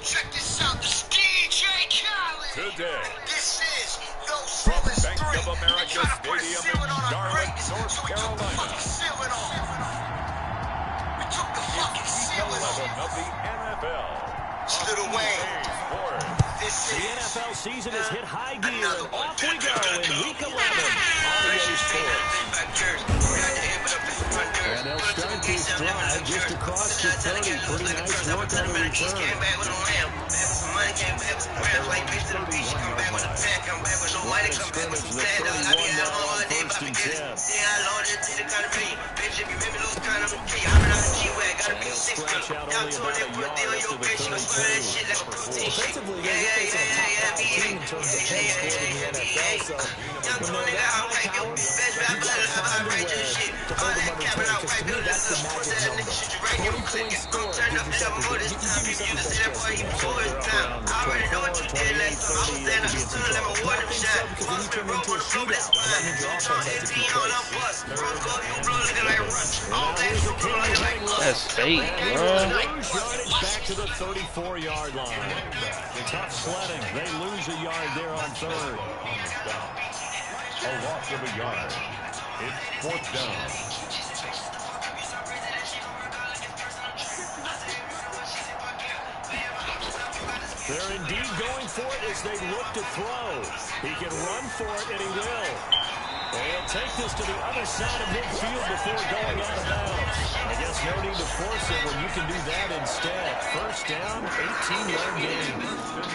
Check this out, this DJ Khaled. Today, This is No from Ceilings Bank 3. of America Stadium in Charlotte, North Carolina, We took the fucking ceiling off. 11 of the NFL. Little Wayne. This The NFL season has hit high gear, and off we go in Week 11 on EA Sports. And they'll start this drive just across the 30. Pretty nice work on the return. That's fake, bro. Back to the 34-yard line. Tough sledding. They lose a yard there on third. A loss of a yard. It's fourth down. They're indeed going for it as they look to throw. He can run for it, and he will. They'll take this to the other side of midfield before going out of bounds. I guess no need to force it when you can do that instead. First down, 18-yard gain.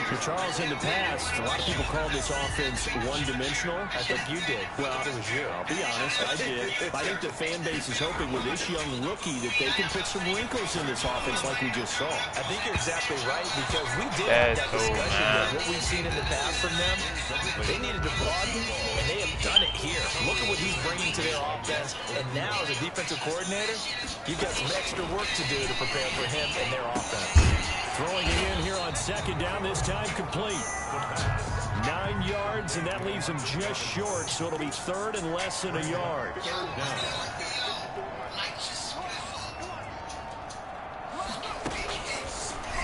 For Charles in the past, a lot of people call this offense one-dimensional. I think you did. Well, it was you. I'll be honest, I did. I think the fan base is hoping with this young rookie that they can put some wrinkles in this offense like we just saw. I think you're exactly right because we did have that discussion that what we've seen in the past from them, they needed to broaden, and they have done it here. Look at what he's bringing to their offense, and now as a defensive coordinator, you've got some extra work to do to prepare for him and their offense. Throwing it in here on second down, this time complete. 9 yards, and that leaves him just short, so it'll be third and less than a yard.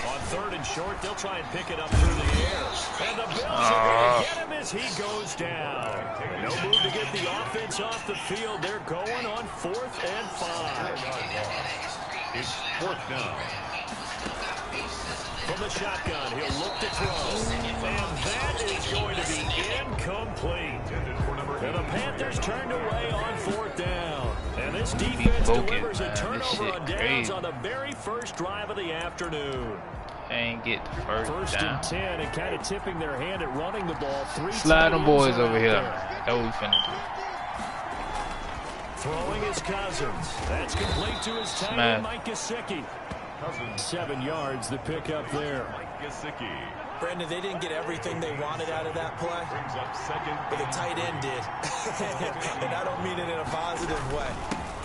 On third and short, they'll try and pick it up through the air. And the Bills are going to get him as he goes down. No move to get the offense off the field. They're going on 4th and 5. It's fourth down. From the shotgun, he'll look to throw. And that is going to be incomplete. And the Panthers turned away on 4th down. And this defense delivers a turnover on downs on the very first drive of the afternoon. And get the first down. And 10, and kind of tipping their hand at running the ball. 3 Slide them boys over here. That's what we finna do. Throwing his Cousins. That's complete to his tight end, Mike Gesicki. 7 yards, the pick up there. Brandon, they didn't get everything they wanted out of that play, but the tight end did. And I don't mean it in a positive way.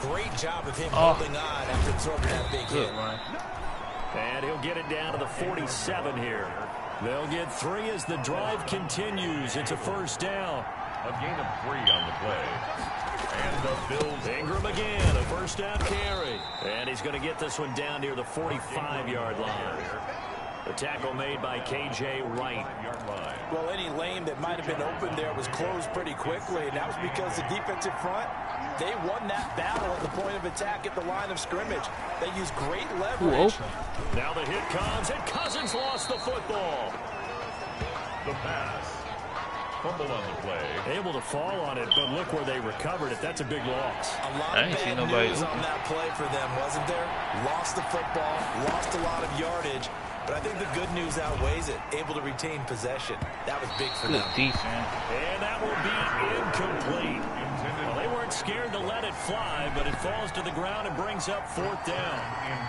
Great job of him holding on after absorbing that big hit. And he'll get it down to the 47 here. They'll get 3 as the drive continues. It's a first down. A gain of 3 on the play. And the Bills. Ingram again, a first down carry. And he's going to get this one down near the 45-yard line. The tackle made by K.J. Wright. Well, any lane that might have been open there was closed pretty quickly, and that was because the defensive front, they won that battle at the point of attack at the line of scrimmage. They used great leverage. Now the hit comes, and Cousins lost the football. The pass. Fumble on the play. Able to fall on it, but look where they recovered it. That's a big loss. A lot of bad news on that play for them, wasn't there? Lost the football, lost a lot of yardage, but I think the good news outweighs it. Able to retain possession. That was big for them. Good defense. And that will be incomplete. Well, they weren't scared to let it fly, but it falls to the ground and brings up 4th down.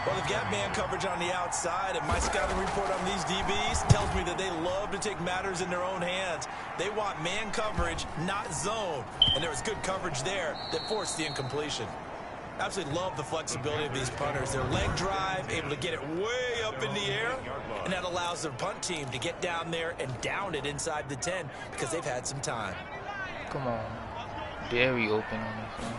Well, they've got man coverage on the outside, and my scouting report on these DBs tells me that they love to take matters in their own hands. They want man coverage, not zone. And there was good coverage there that forced the incompletion. Absolutely love the flexibility of these punters. Their leg drive, able to get it way up in the air, and that allows their punt team to get down there and down it inside the 10 because they've had some time. Come on. Very open on this one.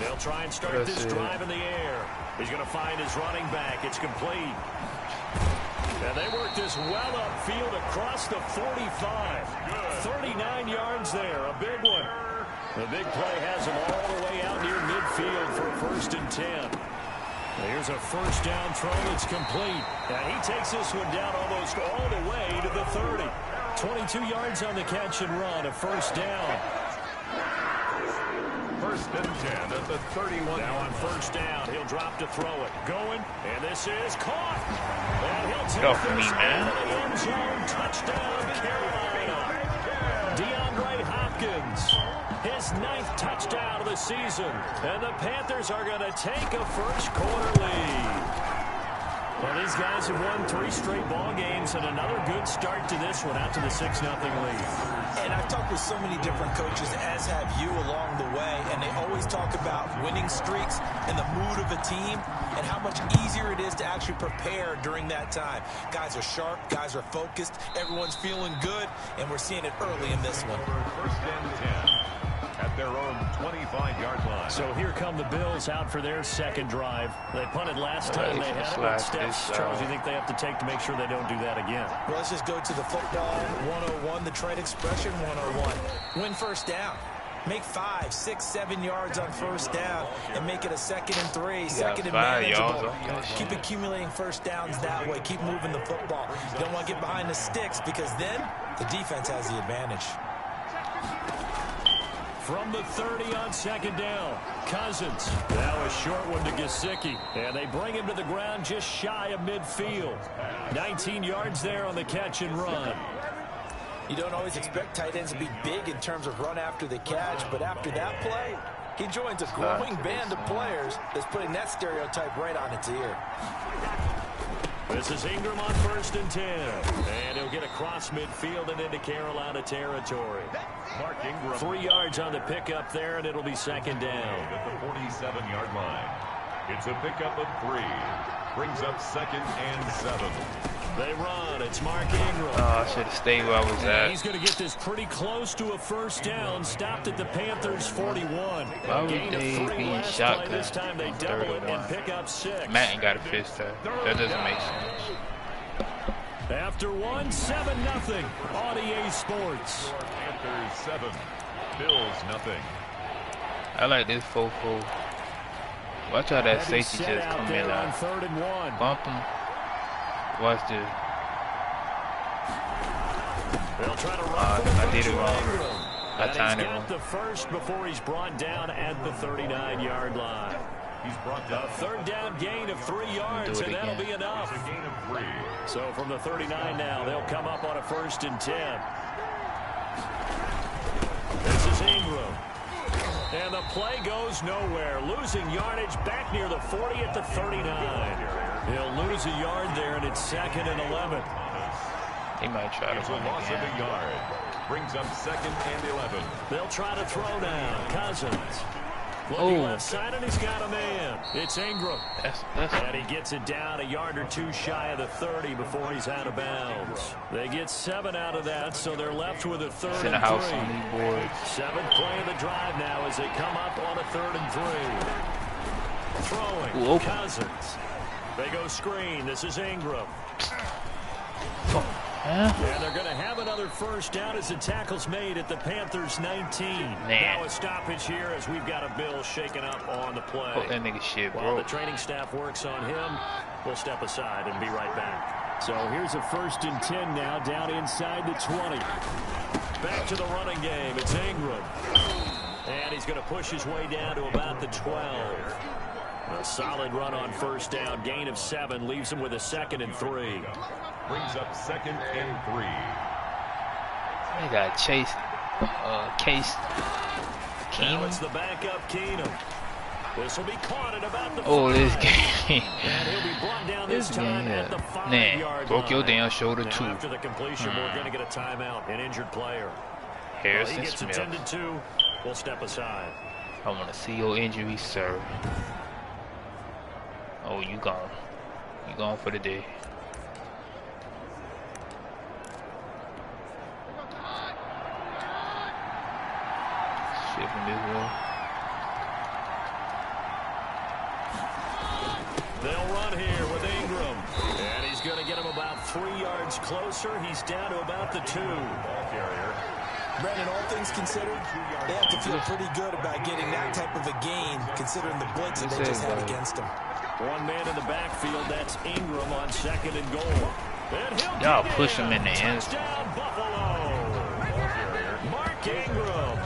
They'll try and start this drive in the air. He's going to find his running back. It's complete. And they work this well upfield across the 45. 39 yards there, a big one. The big play has him all the way out near midfield for a 1st and 10. Here's a first down throw that's complete. And he takes this one down almost all the way to the 30. 22 yards on the catch and run, a 1st down. 1st and 10 at the 31. Now on 1st down, he'll drop to throw it. Going, and this is caught. And he'll take Get off this me, man. into the end zone. Touchdown, Carolina. DeAndre Hopkins, his 9th touchdown of the season. And the Panthers are going to take a first-quarter lead. Well, these guys have won 3 straight ball games and another good start to this one out to the 6-0 lead. And I've talked with so many different coaches, as have you, along the way, and they always talk about winning streaks and the mood of a team and how much easier it is to actually prepare during that time. Guys are sharp, guys are focused, everyone's feeling good, and we're seeing it early in this one. 1st and 10 at their own 25-yard line. So here come the Bills out for their second drive. They punted last time they had it. What steps, Charles, do you think they have to take to make sure they don't do that again? Well, let's just go to the football 101, the trade expression 101. Win first down. Make 5, 6, 7 yards on first down and make it a 2nd and 3, second and manageable. Keep accumulating first downs that way. Keep moving the football. You don't want to get behind the sticks because then the defense has the advantage. From the 30 on 2nd down, Cousins. Now a short one to Gesicki. And they bring him to the ground just shy of midfield. 19 yards there on the catch and run. You don't always expect tight ends to be big in terms of run after the catch, but after that play, he joins a growing band of players that's putting that stereotype right on its ear. This is Ingram on 1st and 10. And he'll get across midfield and into Carolina territory. Mark Ingram. 3 yards on the pickup there, and it'll be 2nd down. At the 47-yard line. It's a pickup of 3. Brings up 2nd and 7. They run. It's Mark Ingram. Oh, I should have stayed where I was at. He's going to get this pretty close to a first down. Stopped at the Panthers' 41. Why would they be in shotgun? This time they double it and pick up 6. Madden got a fist there. That doesn't make sense. After 7-0 on EA Sports. Panthers 7. Bills nothing. I like this 4-4. Watch how that safety just come in on 3rd and 1. Bump him. Watch this. They'll try to run I did it wrong. I timed it wrong. He's got the first before he's brought down at the 39-yard line. He's brought down. A 3rd down gain of 3 yards, and that'll be enough. It's a gain of 3. So from the 39 now, they'll come up on a 1st and 10. This is Ingram. And the play goes nowhere. Losing yardage back near the 40 at the 39. He'll lose a yard there, and it's 2nd and 11. He might try to It's a run loss of again. a yard. Brings up 2nd and 11. They'll try to throw now. Cousins. Looking left side, and he's got a man. It's Ingram. And he gets it down a yard or 2 shy of the 30 before he's out of bounds. They get 7 out of that, so they're left with a 3rd in the and house 3. on these boards. 7th play of the drive now as they come up on a 3rd and 3. Throwing. Ooh, Cousins. They go screen. This is Ingram. Huh? And they're going to have another first down as the tackle's made at the Panthers' 19. Man. Now a stoppage here as we've got a Bill shaken up on the play. Fuck that nigga shit, While bro. the training staff works on him, we'll step aside and be right back. So here's a 1st and 10 now, down inside the 20. Back to the running game. It's Ingram. And he's going to push his way down to about the 12. A solid run on first down. Gain of 7 leaves him with a 2nd and 3. Brings up 2nd and 3. They got Chase. Case. Now it's Keenum. the backup Keenum. This will be caught at about the 5. Oh, this game. And he'll be brought down this time at the 5-yard line. Broke your damn shoulder now too. After the completion, we're going to get a timeout. An injured player. Harrison He gets Smith. attended to. We'll step aside. I want to see your injury, sir. Oh, you gone. You gone for the day. Shit from this one. They'll run here with Ingram. And he's going to get him about 3 yards closer. He's down to about the 2. Ball carrier. Brandon, all things considered, they have to feel pretty good about getting that type of a gain, considering the blitz that they just had against them. One man in the backfield, that's Ingram on 2nd and goal. Y'all push him in the end. Touchdown, Buffalo. Mark Ingram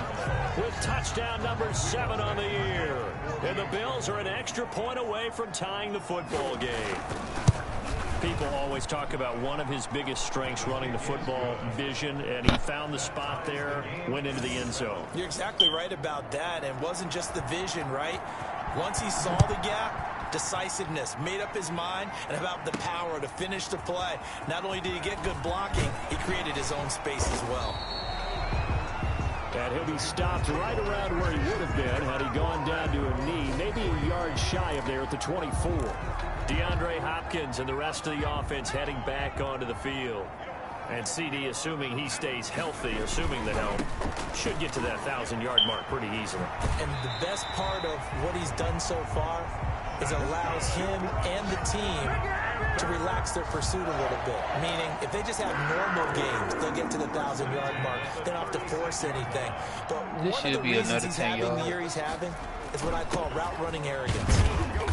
with touchdown number 7 on the year. And the Bills are an extra point away from tying the football game. People always talk about one of his biggest strengths running the football, vision, and he found the spot there, went into the end zone. You're exactly right about that, and it wasn't just the vision, right? Once he saw the gap, decisiveness, made up his mind, and about the power to finish the play. Not only did he get good blocking, he created his own space as well. And he'll be stopped right around where he would have been had he gone down to a knee, maybe a yard shy of there at the 24. DeAndre Hopkins and the rest of the offense heading back onto the field. And CD, assuming he stays healthy, assuming the health, should get to that 1,000-yard mark pretty easily. And the best part of what he's done so far is allows him and the team to relax their pursuit a little bit. Meaning, if they just have normal games, they'll get to the 1,000-yard mark. They don't have to force anything. But This one should of the be reasons another he's 10 having the yards. year he's having is what I call route running arrogance.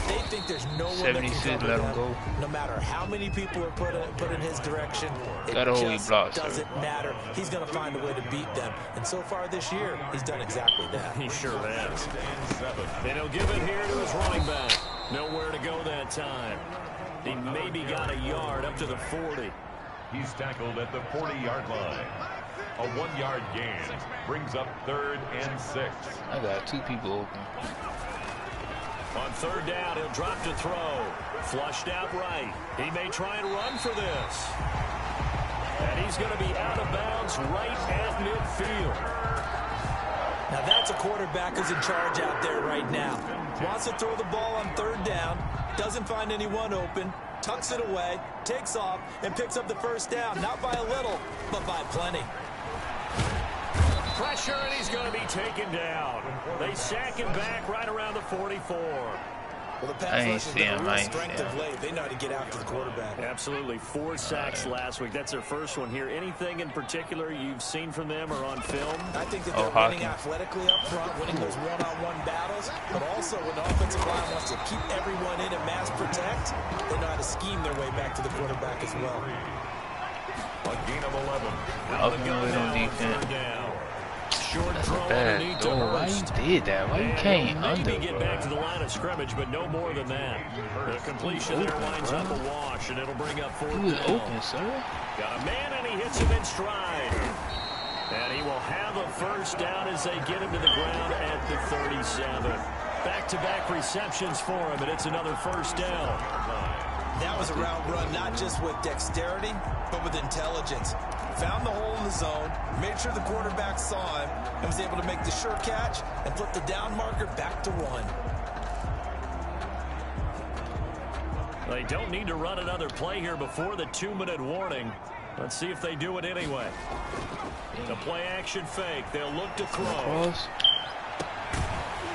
They think there's no one that can 76, cover let him them. go. No matter how many people are put in his direction, it Gotta hold just blocks, sir. doesn't matter. He's going to find a way to beat them. And so far this year, he's done exactly that. He sure has. And he'll give it here to his running back. Nowhere to go that time. He maybe got a yard up to the 40. He's tackled at the 40-yard line. A 1-yard gain brings up 3rd and 6. I got 2 people open. On 3rd down, he'll drop to throw. Flushed out right. He may try and run for this. And he's going to be out of bounds right at midfield. Now that's a quarterback who's in charge out there right now. Wants to throw the ball on 3rd down, doesn't find anyone open, tucks it away, takes off, and picks up the 1st down. Not by a little, but by plenty. Pressure, and he's going to be taken down. They sack him back right around the 44. Well, the I pass ain't rush has see been a him, real I ain't strength see of him. late. They know how to get after the quarterback. Absolutely. 4 sacks last week. That's their first one here. Anything in particular you've seen from them or on film? I think that Oh, they're winning Hawkins. athletically up front, winning those one-on-one battles, but also when the offensive line wants to keep everyone in and mass protect, they know how to scheme their way back to the quarterback as well. A gain of 11. Up and away on defense. Short That's throw bad. underneath to Oh, why you Hurst. did that? Why you can't And under, maybe get bro? back to the line of scrimmage, but no more than that. The completion there winds up a wash, and it'll bring up 4th He was down. open, sir. Got a man, and he hits him in stride. And he will have a 1st down as they get him to the ground at the 37. Back-to-back receptions for him, and it's another 1st down. That was a route run not just with dexterity, but with intelligence. Found the hole in the zone, made sure the quarterback saw him, and was able to make the sure catch and flip the down marker back to 1. They don't need to run another play here before the 2-minute warning. Let's see if they do it anyway. The play-action fake. They'll look to throw. Cross.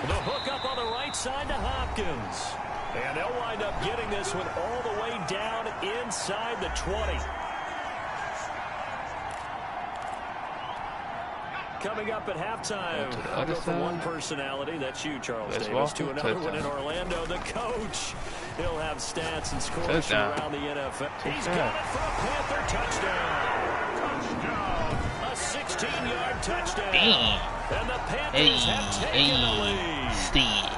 The hook up on the right side to Hopkins. And they'll wind up getting this one all the way down inside the 20. Coming up at halftime, To the I'll other go from side. one personality, that's you, Charles Let's Davis, walk to him. another one in Touchdown. Orlando. The coach, he'll have stats and scores from Touchdown. around the NFL. He's Touchdown. got it for a Panther touchdown. A 16-yard touchdown. Damn. And the Panthers Hey, have taken the lead. Steve.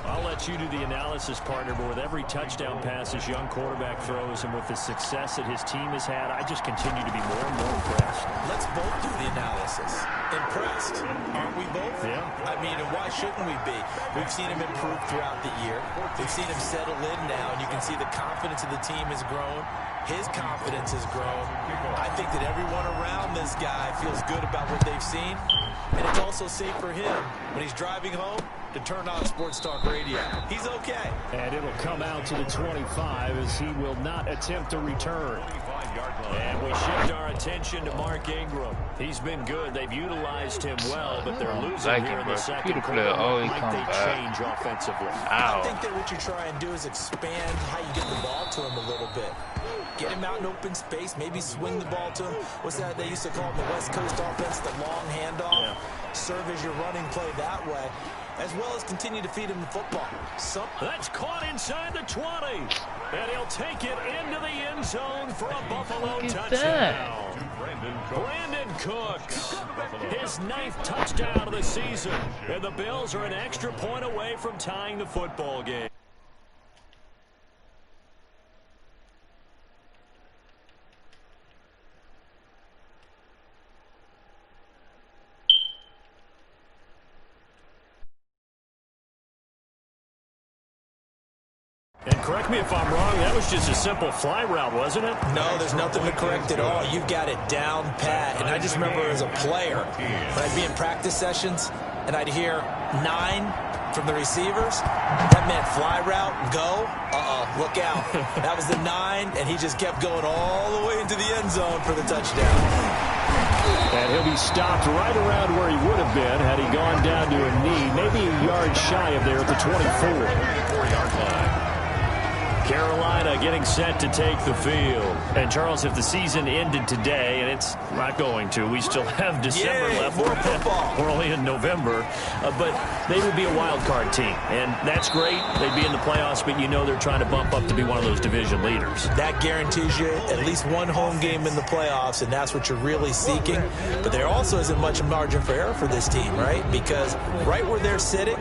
I'll let you do the analysis, partner, but with every touchdown pass his young quarterback throws and with the success that his team has had, I just continue to be more and more impressed. Let's both do the analysis. Impressed, aren't we both? Yeah. I mean, and why shouldn't we be? We've seen him improve throughout the year. We've seen him settle in now, and you can see the confidence of the team has grown. His confidence has grown. I think that everyone around this guy feels good about what they've seen, and it's also safe for him when he's driving home to turn on Sports Talk Radio. He's okay. And it'll come out to the 25 as he will not attempt to return. 40-yard line. And we shift our attention to Mark Ingram. He's been good. They've utilized him well, but they're losing here in the second quarter. Might they change offensively? I think that what you try and do is expand how you get the ball to him a little bit. Get him out in open space, maybe swing the ball to him. What's that they used to call it in the West Coast offense, the long handoff? Yeah. Serve as your running play that way, as well as continue to feed him the football. That's caught inside the 20. And he'll take it into the end zone for a Buffalo touchdown. Brandon Cooks, his 9th touchdown of the season. And the Bills are an extra point away from tying the football game. And correct me if I'm wrong, that was just a simple fly route, wasn't it? No, there's nothing to correct at all. You've got it down pat. And I just remember as a player, when I'd be in practice sessions and I'd hear 9 from the receivers, that meant fly route, go, look out. That was the 9, and he just kept going all the way into the end zone for the touchdown. And he'll be stopped right around where he would have been had he gone down to a knee, maybe a yard shy of there at the 24-yard line. Carolina getting set to take the field. And, Charles, if the season ended today, and it's not going to, we still have December left. More football. We're only in November. But they would be a wild card team. And that's great. They'd be in the playoffs, but you know they're trying to bump up to be one of those division leaders. That guarantees you at least one home game in the playoffs, and that's what you're really seeking. But there also isn't much margin for error for this team, right? Because right where they're sitting,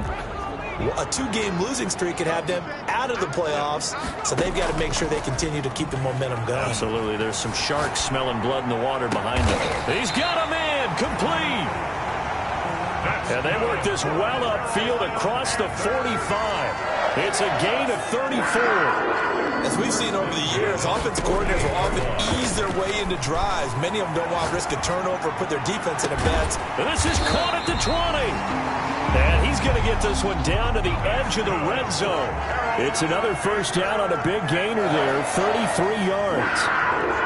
a 2-game losing streak could have them out of the playoffs, so they've got to make sure they continue to keep the momentum going. Absolutely. There's some sharks smelling blood in the water behind them. He's got a man complete. And they work this well upfield across the 45. It's a gain of 34. As we've seen over the years, offense coordinators will often ease their way into drives. Many of them don't want to risk a turnover or put their defense in a bad. And this is caught at the 20. And he's going to get this one down to the edge of the red zone. It's another first down on a big gainer there, 33 yards.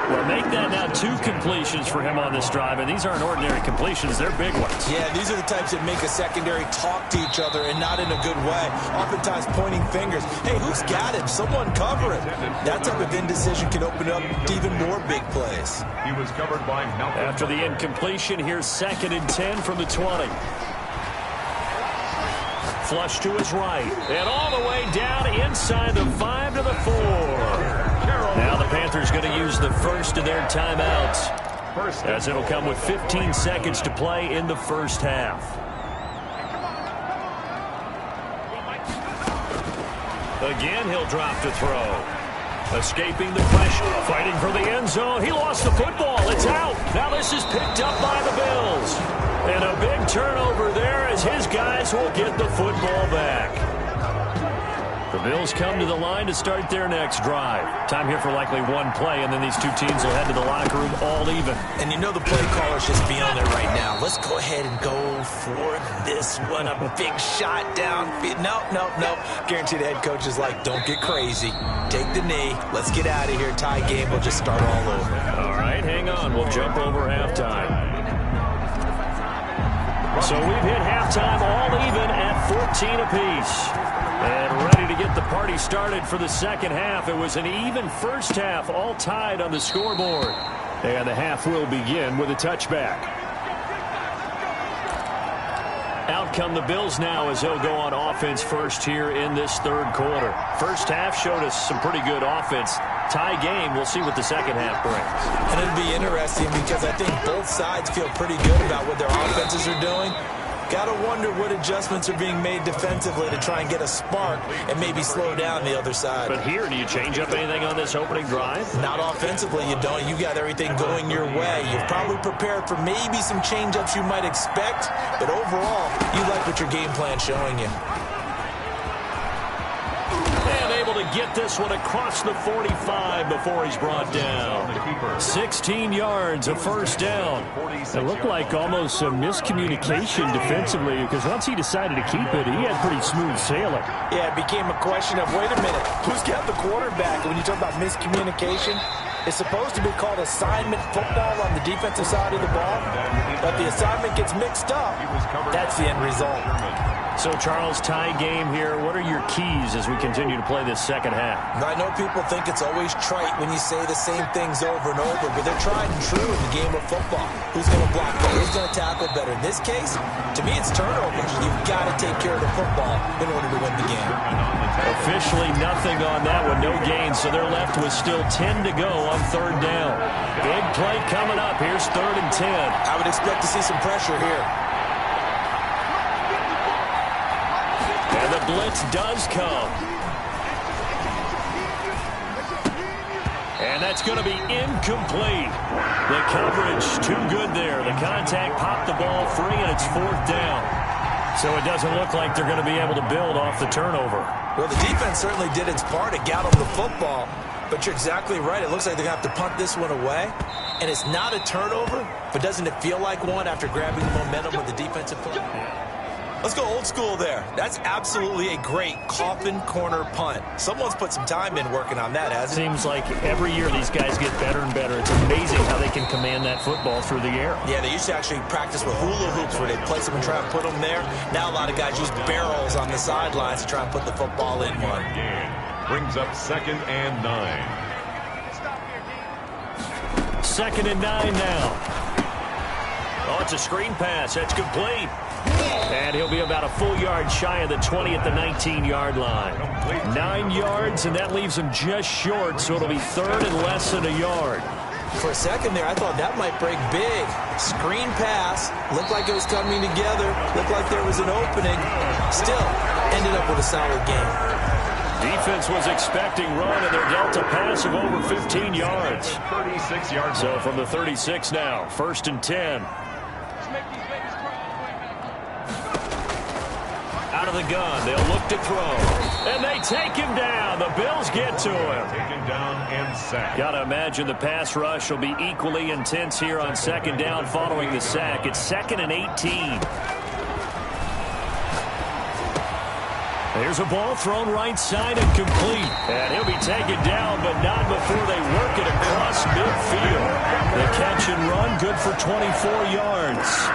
Well, make that now 2 completions for him on this drive, and these aren't ordinary completions. They're big ones. Yeah, these are the types that make a secondary talk to each other and not in a good way. Oftentimes pointing fingers. Hey, who's got him? Someone cover him. That type of indecision can open up to even more big plays. He was covered by Malcolm. After the incompletion, here's 2nd and 10 from the 20. Flush to his right, and all the way down inside the 5 to the 4. Now the Panthers going to use the first of their timeouts, as it'll come with 15 seconds to play in the first half. Again, he'll drop to throw. Escaping the pressure, fighting for the end zone. He lost the football. It's out. Now this is picked up by the Bills. And a big turnover there as his guys will get the football back. The Bills come to the line to start their next drive. Time here for likely one play, and then these two teams will head to the locker room all even. And you know the play caller's just beyond it right now. Let's go ahead and go for this one. A big shot down. No. Guaranteed the head coach is like, don't get crazy. Take the knee. Let's get out of here. Tie game. We'll just start all over. All right, hang on. We'll jump over halftime. So we've hit halftime all even at 14 apiece. And ready to get the party started for the second half. It was an even first half, all tied on the scoreboard. And the half will begin with a touchback. Out come the Bills now as they'll go on offense first here in this third quarter. First half showed us some pretty good offense. Tie game, we'll see what the second half brings. And it'll be interesting because I think both sides feel pretty good about what their offenses are doing. Got to wonder what adjustments are being made defensively to try and get a spark and maybe slow down the other side. But here, do you change up anything on this opening drive? Not offensively, you don't. You got everything going your way. You've probably prepared for maybe some change-ups you might expect, but overall, you like what your game plan's showing you. And able to to get this one across the 45 before he's brought down. 16 yards, a first down. It looked like almost some miscommunication defensively, because once he decided to keep it, he had pretty smooth sailing. Yeah, it became a question of, wait a minute, who's got the quarterback? When you talk about miscommunication, it's supposed to be called assignment football on the defensive side of the ball, but the assignment gets mixed up. That's the end result. So, Charles, tie game here. What are your keys as we continue to play this second half? I know people think it's always trite when you say the same things over and over, but they're tried and true in the game of football. Who's going to block better? Who's going to tackle better? In this case, to me, it's turnovers. You've got to take care of the football in order to win the game. Officially nothing on that one. No gain, so they're left with still 10 to go on third down. Big play coming up. Here's 3rd and 10. I would expect to see some pressure here. And the blitz does come. And that's going to be incomplete. The coverage too good there. The contact popped the ball free, and it's 4th down. So it doesn't look like they're going to be able to build off the turnover. Well, the defense certainly did its part. It got them the football. But you're exactly right. It looks like they're going to have to punt this one away. And it's not a turnover, but doesn't it feel like one after grabbing the momentum with the defensive play? Let's go old school there. That's absolutely a great coffin corner punt. Someone's put some time in working on that, hasn't it? Seems like every year these guys get better and better. It's amazing how they can command that football through the air. Yeah, they used to actually practice with hula hoops where they'd place them and try and put them there. Now a lot of guys use barrels on the sidelines to try and put the football in one. Brings up 2nd and 9. 2nd and 9 now. Oh, it's a screen pass. That's complete. And he'll be about a full yard shy of the 20 at the 19-yard line. 9 yards, and that leaves him just short, so it'll be 3rd and less than a yard. For a second there, I thought that might break big. Screen pass. Looked like it was coming together. Looked like there was an opening. Still, ended up with a solid game. Defense was expecting run, and they're dealt a pass of over 15 yards. 36 yards. So from the 36 now, 1st and 10. Out of the gun, they'll look to throw. And they take him down. The Bills get to him. Taken down and sacked. Got to imagine the pass rush will be equally intense here on 2nd down following the sack. It's 2nd and 18. There's a ball thrown right side and complete. And he'll be taken down, but not before they work it across midfield. The catch and run, good for 24 yards.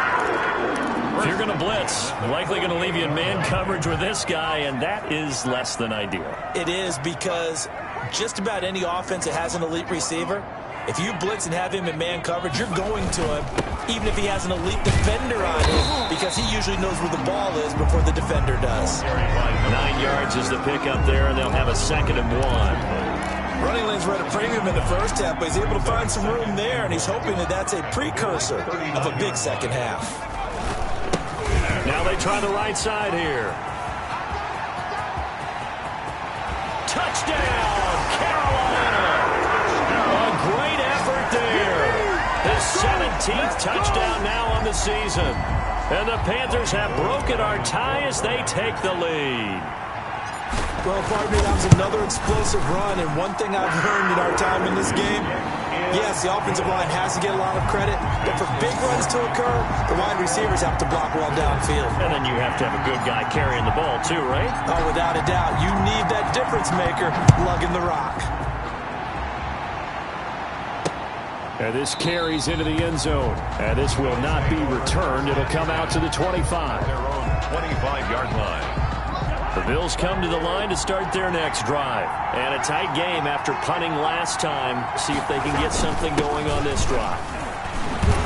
If you're going to blitz, likely going to leave you in man coverage with this guy, and that is less than ideal. It is, because just about any offense that has an elite receiver, if you blitz and have him in man coverage, you're going to him, even if he has an elite defender on him, because he usually knows where the ball is before the defender does. 9 yards is the pickup there, and they'll have a 2nd and 1. Running lanes were at a premium in the first half, but he's able to find some room there, and he's hoping that that's a precursor of a big second half. Now they try the right side here. Touchdown, Carolina! A great effort there. His 17th touchdown now on the season. And the Panthers have broken our tie as they take the lead. Well, pardon me, that was another explosive run, and one thing I've learned in our time in this game, yes, the offensive line has to get a lot of credit, but for big runs to occur, the wide receivers have to block well downfield. And then you have to have a good guy carrying the ball too, right? Oh, without a doubt. You need that difference maker lugging the rock. And this carries into the end zone. And this will not be returned. It'll come out to the 25. Their own 25-yard line. The Bills come to the line to start their next drive. And a tight game after punting last time. See if they can get something going on this drive.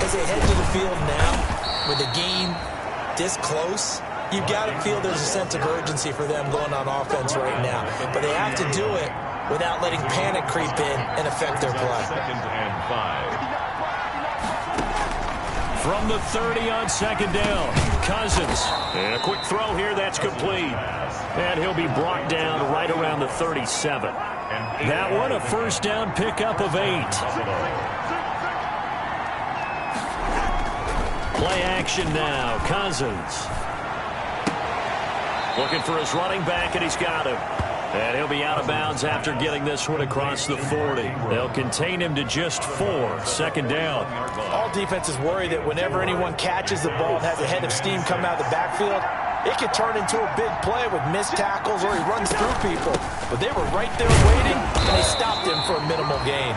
As they head to the field now, with the game this close, you've got to feel there's a sense of urgency for them going on offense right now. But they have to do it without letting panic creep in and affect their play. 2nd and 5. From the 30 on 2nd down, Cousins. And a quick throw here, that's complete. And he'll be brought down right around the 37. That one, a 1st down pickup of 8. Play action now, Cousins. Looking for his running back, and he's got him. And he'll be out of bounds after getting this one across the 40. They'll contain him to just 4. Second down. All defenses worry that whenever anyone catches the ball and has a head of steam come out of the backfield, it could turn into a big play with missed tackles or he runs through people. But they were right there waiting, and they stopped him for a minimal gain.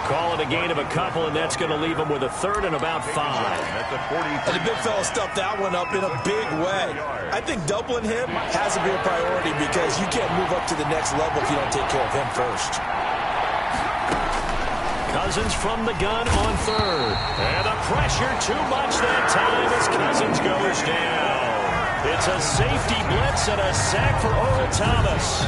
Call it a gain of a couple, and that's going to leave him with a third and about 5. And the big fella stuffed that one up in a big way. I think doubling him has to be a priority because you can't move up to the next level if you don't take care of him first. Cousins from the gun on third. And the pressure too much that time as Cousins goes down. It's a safety blitz and a sack for Earl Thomas.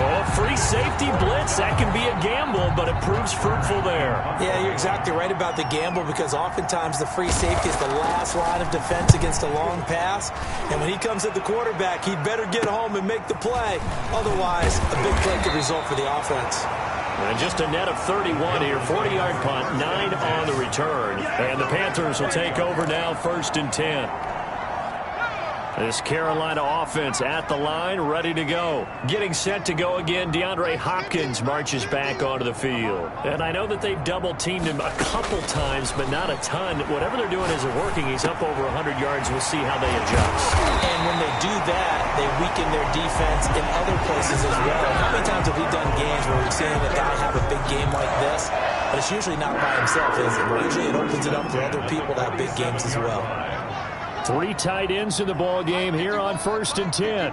Oh, free safety blitz, that can be a gamble, but it proves fruitful there. Yeah, you're exactly right about the gamble because oftentimes the free safety is the last line of defense against a long pass. And when he comes at the quarterback, he'd better get home and make the play. Otherwise, a big play could result for the offense. And just a net of 31 here, 40-yard punt, 9 on the return. And the Panthers will take over now, 1st and 10. This Carolina offense at the line, ready to go. Getting set to go again, DeAndre Hopkins marches back onto the field. And I know that they've double-teamed him a couple times, but not a ton. Whatever they're doing isn't working. He's up over 100 yards. We'll see how they adjust. And when they do that, they weaken their defense in other places as well. How many times have we done games where we've seen a guy have a big game like this? But it's usually not by himself, is it? Usually it opens it up for other people to have big games as well. 3 tight ends in the ball game here on 1st and 10.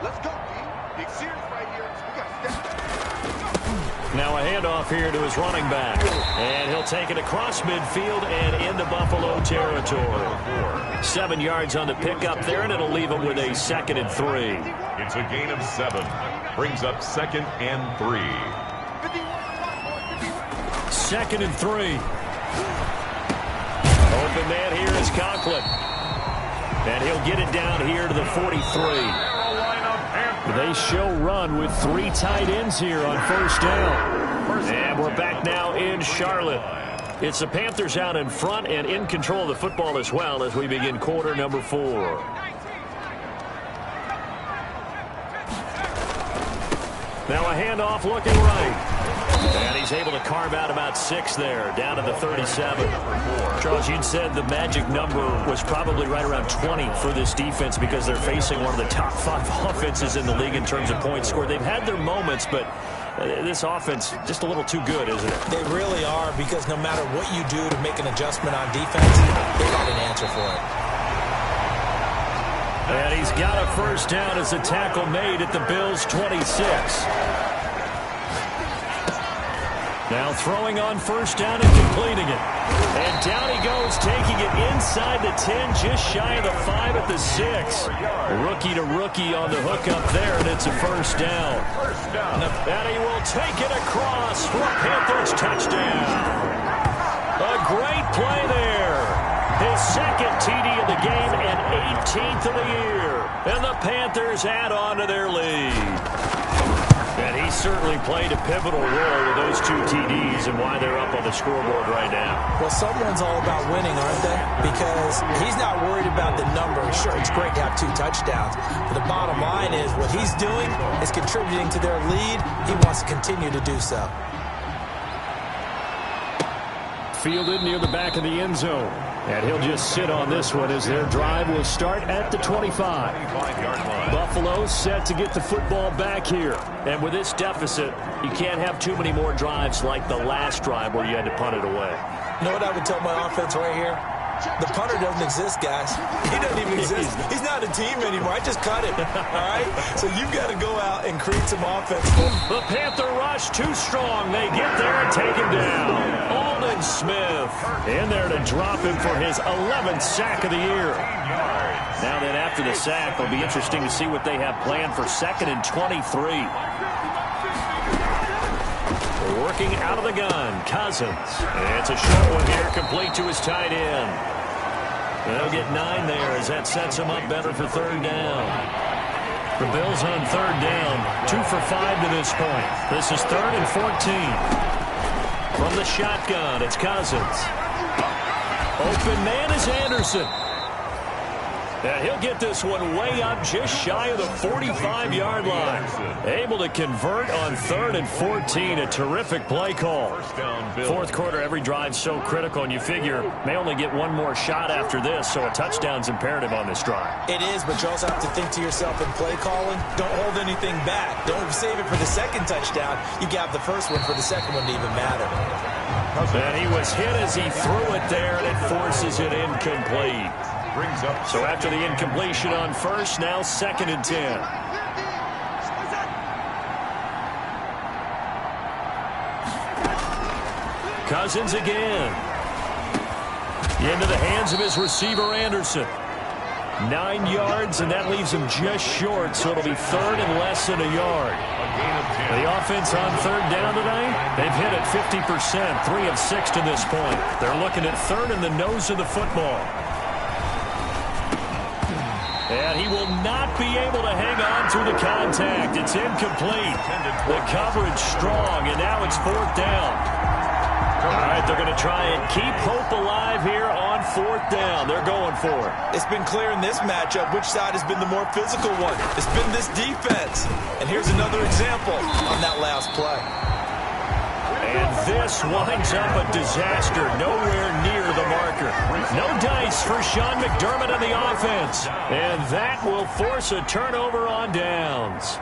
Let's go, D. Big series right here. We got step. Now a handoff here to his running back. And he'll take it across midfield and into Buffalo territory. 7 yards on the pickup there, and it'll leave him with a 2nd and 3. It's a gain of 7. Brings up 2nd and 3. 2nd and 3. Open man here is Conklin. And he'll get it down here to the 43. They show run with 3 tight ends here on 1st down. And we're back now in Charlotte. It's the Panthers out in front and in control of the football as well as we begin quarter number 4. Now a handoff looking right. And he's able to carve out about 6 there, down to the 37. Charles, you'd said the magic number was probably right around 20 for this defense because they're facing one of the top 5 offenses in the league in terms of points scored. They've had their moments, but this offense just a little too good, isn't it? They really are because no matter what you do to make an adjustment on defense, they got an answer for it. And he's got a 1st down as a tackle made at the Bills' 26. Now throwing on 1st down and completing it. And down he goes, taking it inside the 10, just shy of the 5 at the 6. Rookie to rookie on the hook up there, and it's a 1st down. And he will take it across for a Panthers touchdown. A great play there. His 2nd TD of the game and 18th of the year. And the Panthers add on to their lead. And he certainly played a pivotal role with those 2 TDs and why they're up on the scoreboard right now. Well, someone's all about winning, aren't they? Because he's not worried about the number. Sure, it's great to have 2 touchdowns. But the bottom line is what he's doing is contributing to their lead. He wants to continue to do so. Fielded near the back of the end zone. And he'll just sit on this one as their drive will start at the 25. Buffalo set to get the football back here. And with this deficit, you can't have too many more drives like the last drive where you had to punt it away. You know what I would tell my offense right here? The punter doesn't exist, guys. He doesn't even exist. He's not a team anymore. I just cut him. All right? So you've got to go out and create some offense. The Panther rush too strong. They get there and take him down. Aldon Smith in there to drop him for his 11th sack of the year. Now then, after the sack, it'll be interesting to see what they have planned for 2nd and 23. Working out of the gun, Cousins. It's a short one here, complete to his tight end. They'll get 9 there as that sets him up better for 3rd down. The Bills on 3rd down, 2 for 5 to this point. This is 3rd and 14. From the shotgun, it's Cousins. Open man is Anderson. And he'll get this one way up just shy of the 45-yard line. Able to convert on 3rd and 14. A terrific play call. Fourth quarter, every drive so critical, and you figure may only get one more shot after this, so a touchdown's imperative on this drive. It is, but you also have to think to yourself in play calling, don't hold anything back. Don't save it for the second touchdown. You got the first one for the second one to even matter. And he was hit as he threw it there, and it forces it incomplete. So after the incompletion on first, now 2nd and 10. Cousins again. Into the hands of his receiver, Anderson. 9 yards, and that leaves him just short, so it'll be 3rd and less than a yard. The offense on 3rd down today, they've hit it 50%, 3 of 6 to this point. They're looking at 3rd in the nose of the football. And he will not be able to hang on through the contact. It's incomplete. The coverage strong, and now it's 4th down. All right, they're going to try and keep hope alive here on 4th down. They're going for it. It's been clear in this matchup which side has been the more physical one. It's been this defense. And here's another example on that last play. And this winds up a disaster, nowhere near the marker. No dice for Sean McDermott and the offense. And that will force a turnover on downs.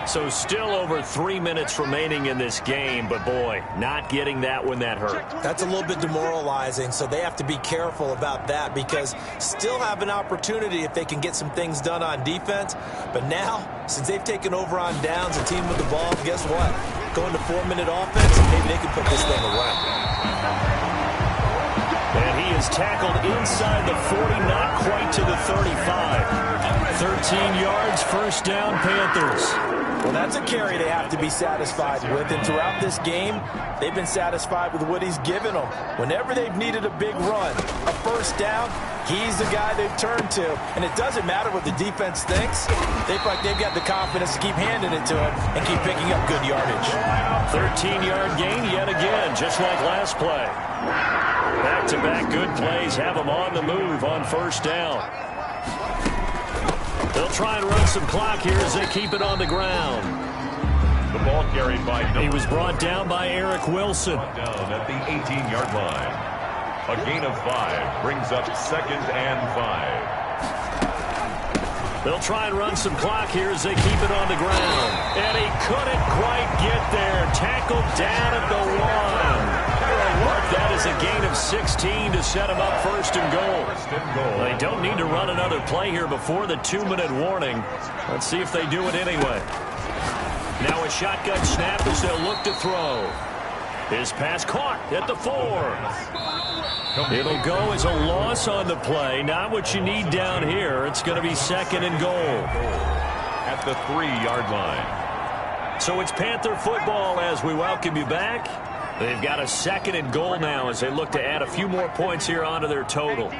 So still over 3 minutes remaining in this game, but boy, not getting that when that hurt. That's a little bit demoralizing, so they have to be careful about that because still have an opportunity if they can get some things done on defense. But now, since they've taken over on downs, a team with the ball, guess what? Going to 4-minute offense, maybe they can put this thing away. And he is tackled inside the 40, not quite to the 35. 13 yards, 1st down, Panthers. Well, that's a carry they have to be satisfied with. And throughout this game, they've been satisfied with what he's given them. Whenever they've needed a big run, a 1st down, he's the guy they've turned to. And it doesn't matter what the defense thinks. They feel like they've got the confidence to keep handing it to him and keep picking up good yardage. 13-yard gain yet again, just like last play. Back-to-back good plays have them on the move on 1st down. They'll try and run some clock here as they keep it on the ground. The ball carried by He was brought down by Eric Wilson. down at the 18-yard line. A gain of 5 brings up 2nd and 5. They'll try and run some clock here as they keep it on the ground. And he couldn't quite get there. Tackled down at the 1. That is a gain of 16 to set him up 1st and goal. They don't need to run another play here before the 2-minute warning. Let's see if they do it anyway. Now a shotgun snap as they'll look to throw. His pass caught at the 4. It'll go as a loss on the play. Not what you need down here. It's going to be 2nd and goal. At the 3-yard line. So it's Panther football as we welcome you back. They've got a 2nd and goal now as they look to add a few more points here onto their total.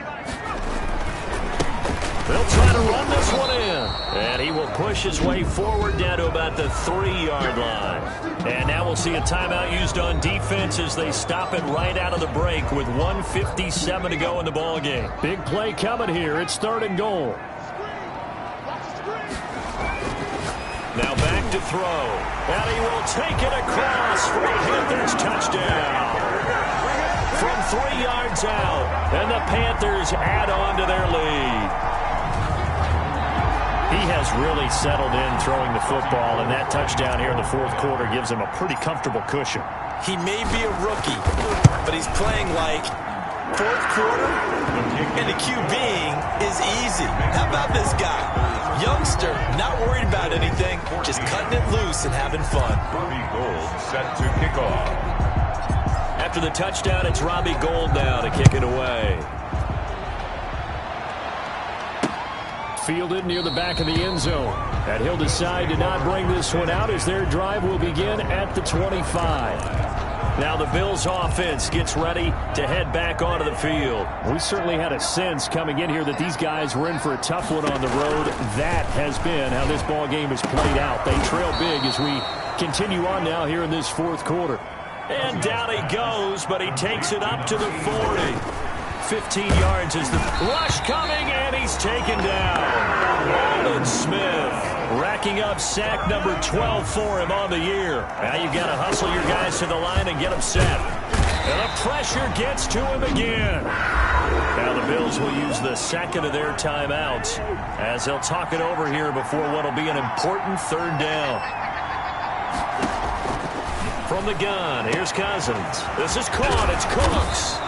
They'll try to run this one in. And he will push his way forward down to about the 3-yard line. And now we'll see a timeout used on defense as they stop it right out of the break with 1:57 to go in the ballgame. Big play coming here. It's 3rd and goal. Now back to throw. And he will take it across for a Panthers touchdown. From 3 yards out. And the Panthers add on to their lead. He has really settled in throwing the football, and that touchdown here in the 4th quarter gives him a pretty comfortable cushion. He may be a rookie, but he's playing like 4th quarter, and the QBing is easy. How about this guy? Youngster, not worried about anything, just cutting it loose and having fun. Robbie Gould set to kick off. After the touchdown, it's Robbie Gould now to kick it away. Fielded near the back of the end zone. And he'll decide to not bring this one out as their drive will begin at the 25. Now the Bills offense gets ready to head back onto the field. We certainly had a sense coming in here that these guys were in for a tough one on the road. That has been how this ball game has played out. They trail big as we continue on now here in this 4th quarter. And down he goes, but he takes it up to the 40. 15 yards as the rush coming, and he's taken down. Aldon Smith racking up sack number 12 for him on the year. Now you've got to hustle your guys to the line and get them set. And the pressure gets to him again. Now the Bills will use the second of their timeouts as they'll talk it over here before what will be an important third down. From the gun, here's Cousins. This is caught. It's Cooks.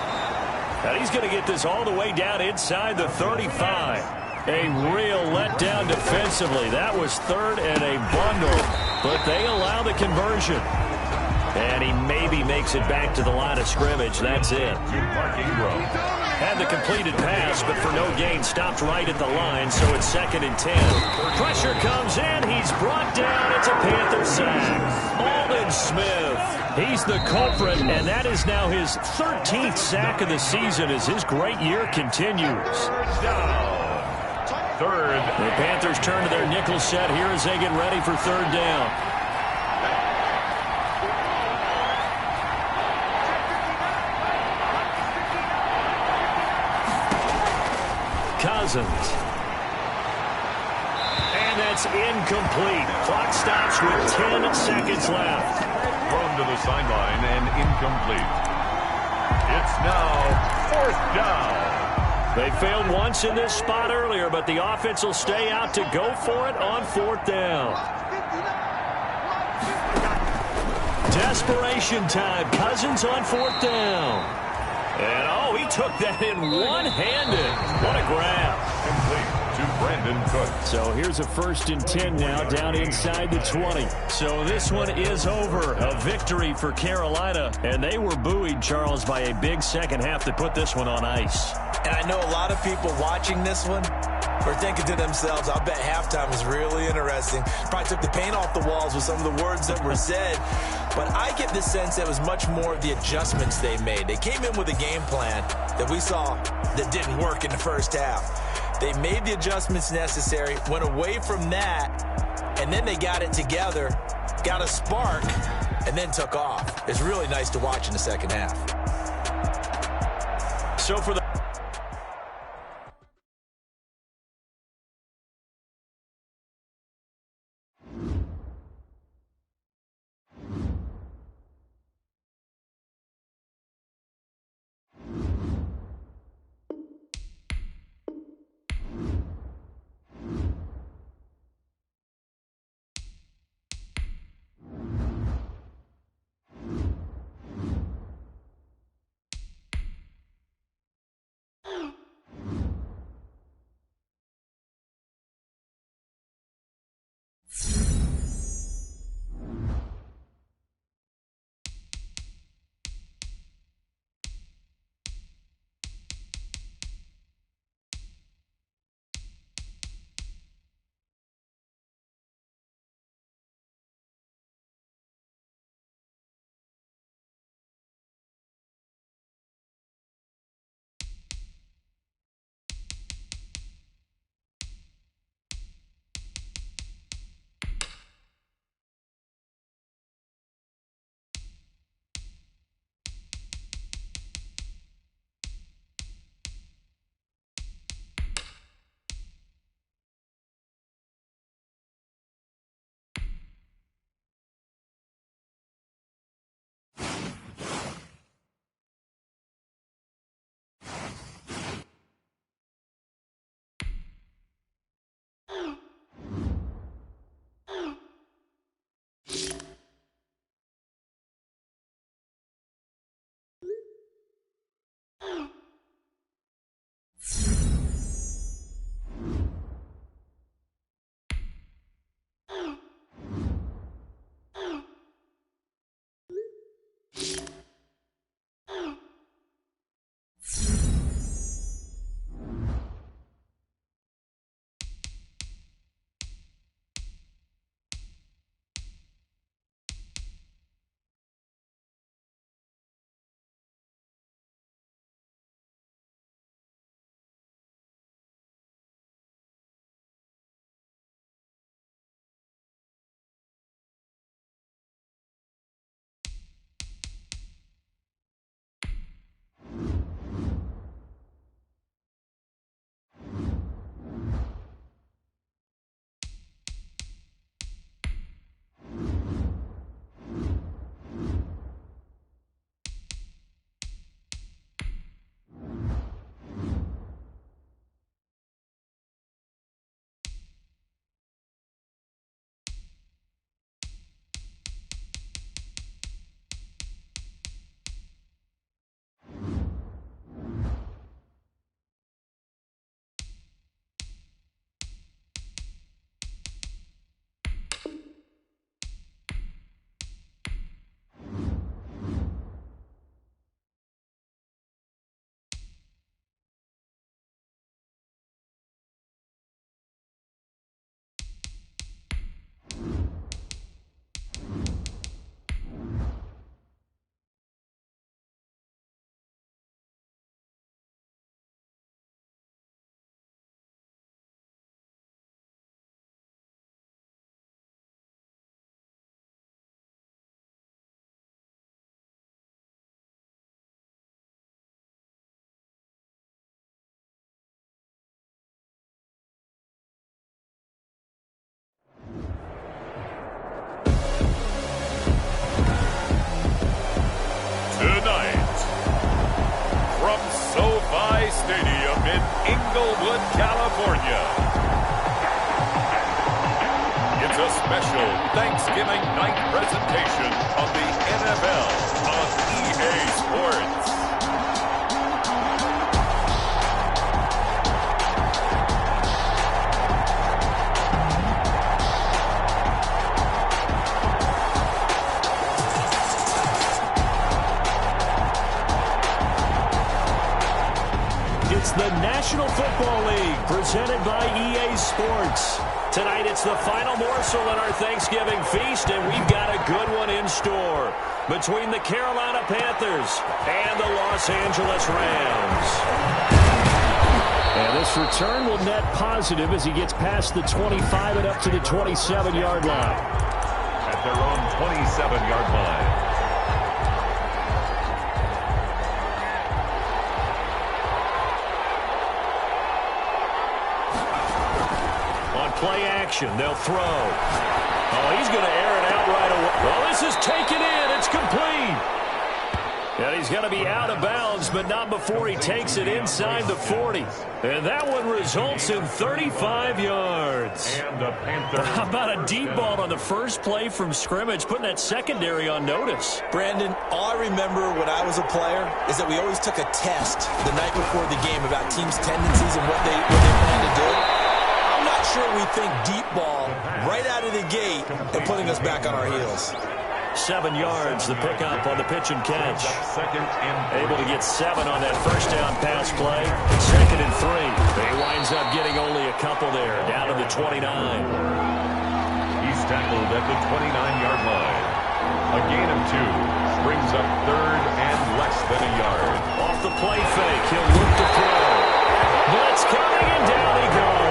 And he's going to get this all the way down inside the 35. A real letdown defensively. That was third and a bundle, but they allow the conversion. And he maybe makes it back to the line of scrimmage. That's it. Had the completed pass, but for no gain, stopped right at the line, so it's 2nd and 10. Pressure comes in. He's brought down. It's a Panther sack. Aldon Smith. He's the culprit, and that is now his 13th sack of the season as his great year continues. Third. The Panthers turn to their nickel set here as they get ready for third down. Cousins. And that's incomplete. Clock stops with 10 seconds left. Thrown to the sideline and incomplete. It's now 4th down. They failed once in this spot earlier, but the offense will stay out to go for it on 4th down. Desperation time. Cousins on 4th down. And, oh, he took that in one-handed. What a grab. Complete to Brandon Cooks. So here's a 1st and 10 now down inside the 20. So this one is over. A victory for Carolina. And they were buoyed, Charles, by a big second half that put this one on ice. And I know a lot of people watching this one are thinking to themselves, I'll bet halftime is really interesting. Probably took the paint off the walls with some of the words that were said. But I get the sense that it was much more of the adjustments they made. They came in with a game plan that we saw that didn't work in the first half. They made the adjustments necessary, went away from that, and then they got it together, got a spark, and then took off. It's really nice to watch in the second half. So for the Inglewood, California. It's a special Thanksgiving night presentation of the NFL on EA Sports. It's the National Football League presented by EA Sports. Tonight it's the final morsel in our Thanksgiving feast, and we've got a good one in store between the Carolina Panthers and the Los Angeles Rams. And this return will net positive as he gets past the 25 and up to the 27-yard line. At their own 27-yard line. Play action. They'll throw. Oh, he's going to air it out right away. Well, this is taken in. It's complete. And he's going to be out of bounds, but not before he takes it inside the 40. And that one results in 35 yards. And the Panthers. How about a deep ball on the first play from scrimmage, putting that secondary on notice? Brandon, all I remember when I was a player is that we always took a test the night before the game about teams' tendencies and what they plan to do. Sure, we think deep ball right out of the gate and putting us back on our heels. 7 yards, the pickup on the pitch and catch. Able to get 7 on that first down pass play. 2nd and 3. He winds up getting only a couple there, down to the 29. He's tackled at the 29-yard line. A gain of 2 brings up 3rd and less than a yard. Off the play fake, he'll look to throw. Blitz coming, and down he goes.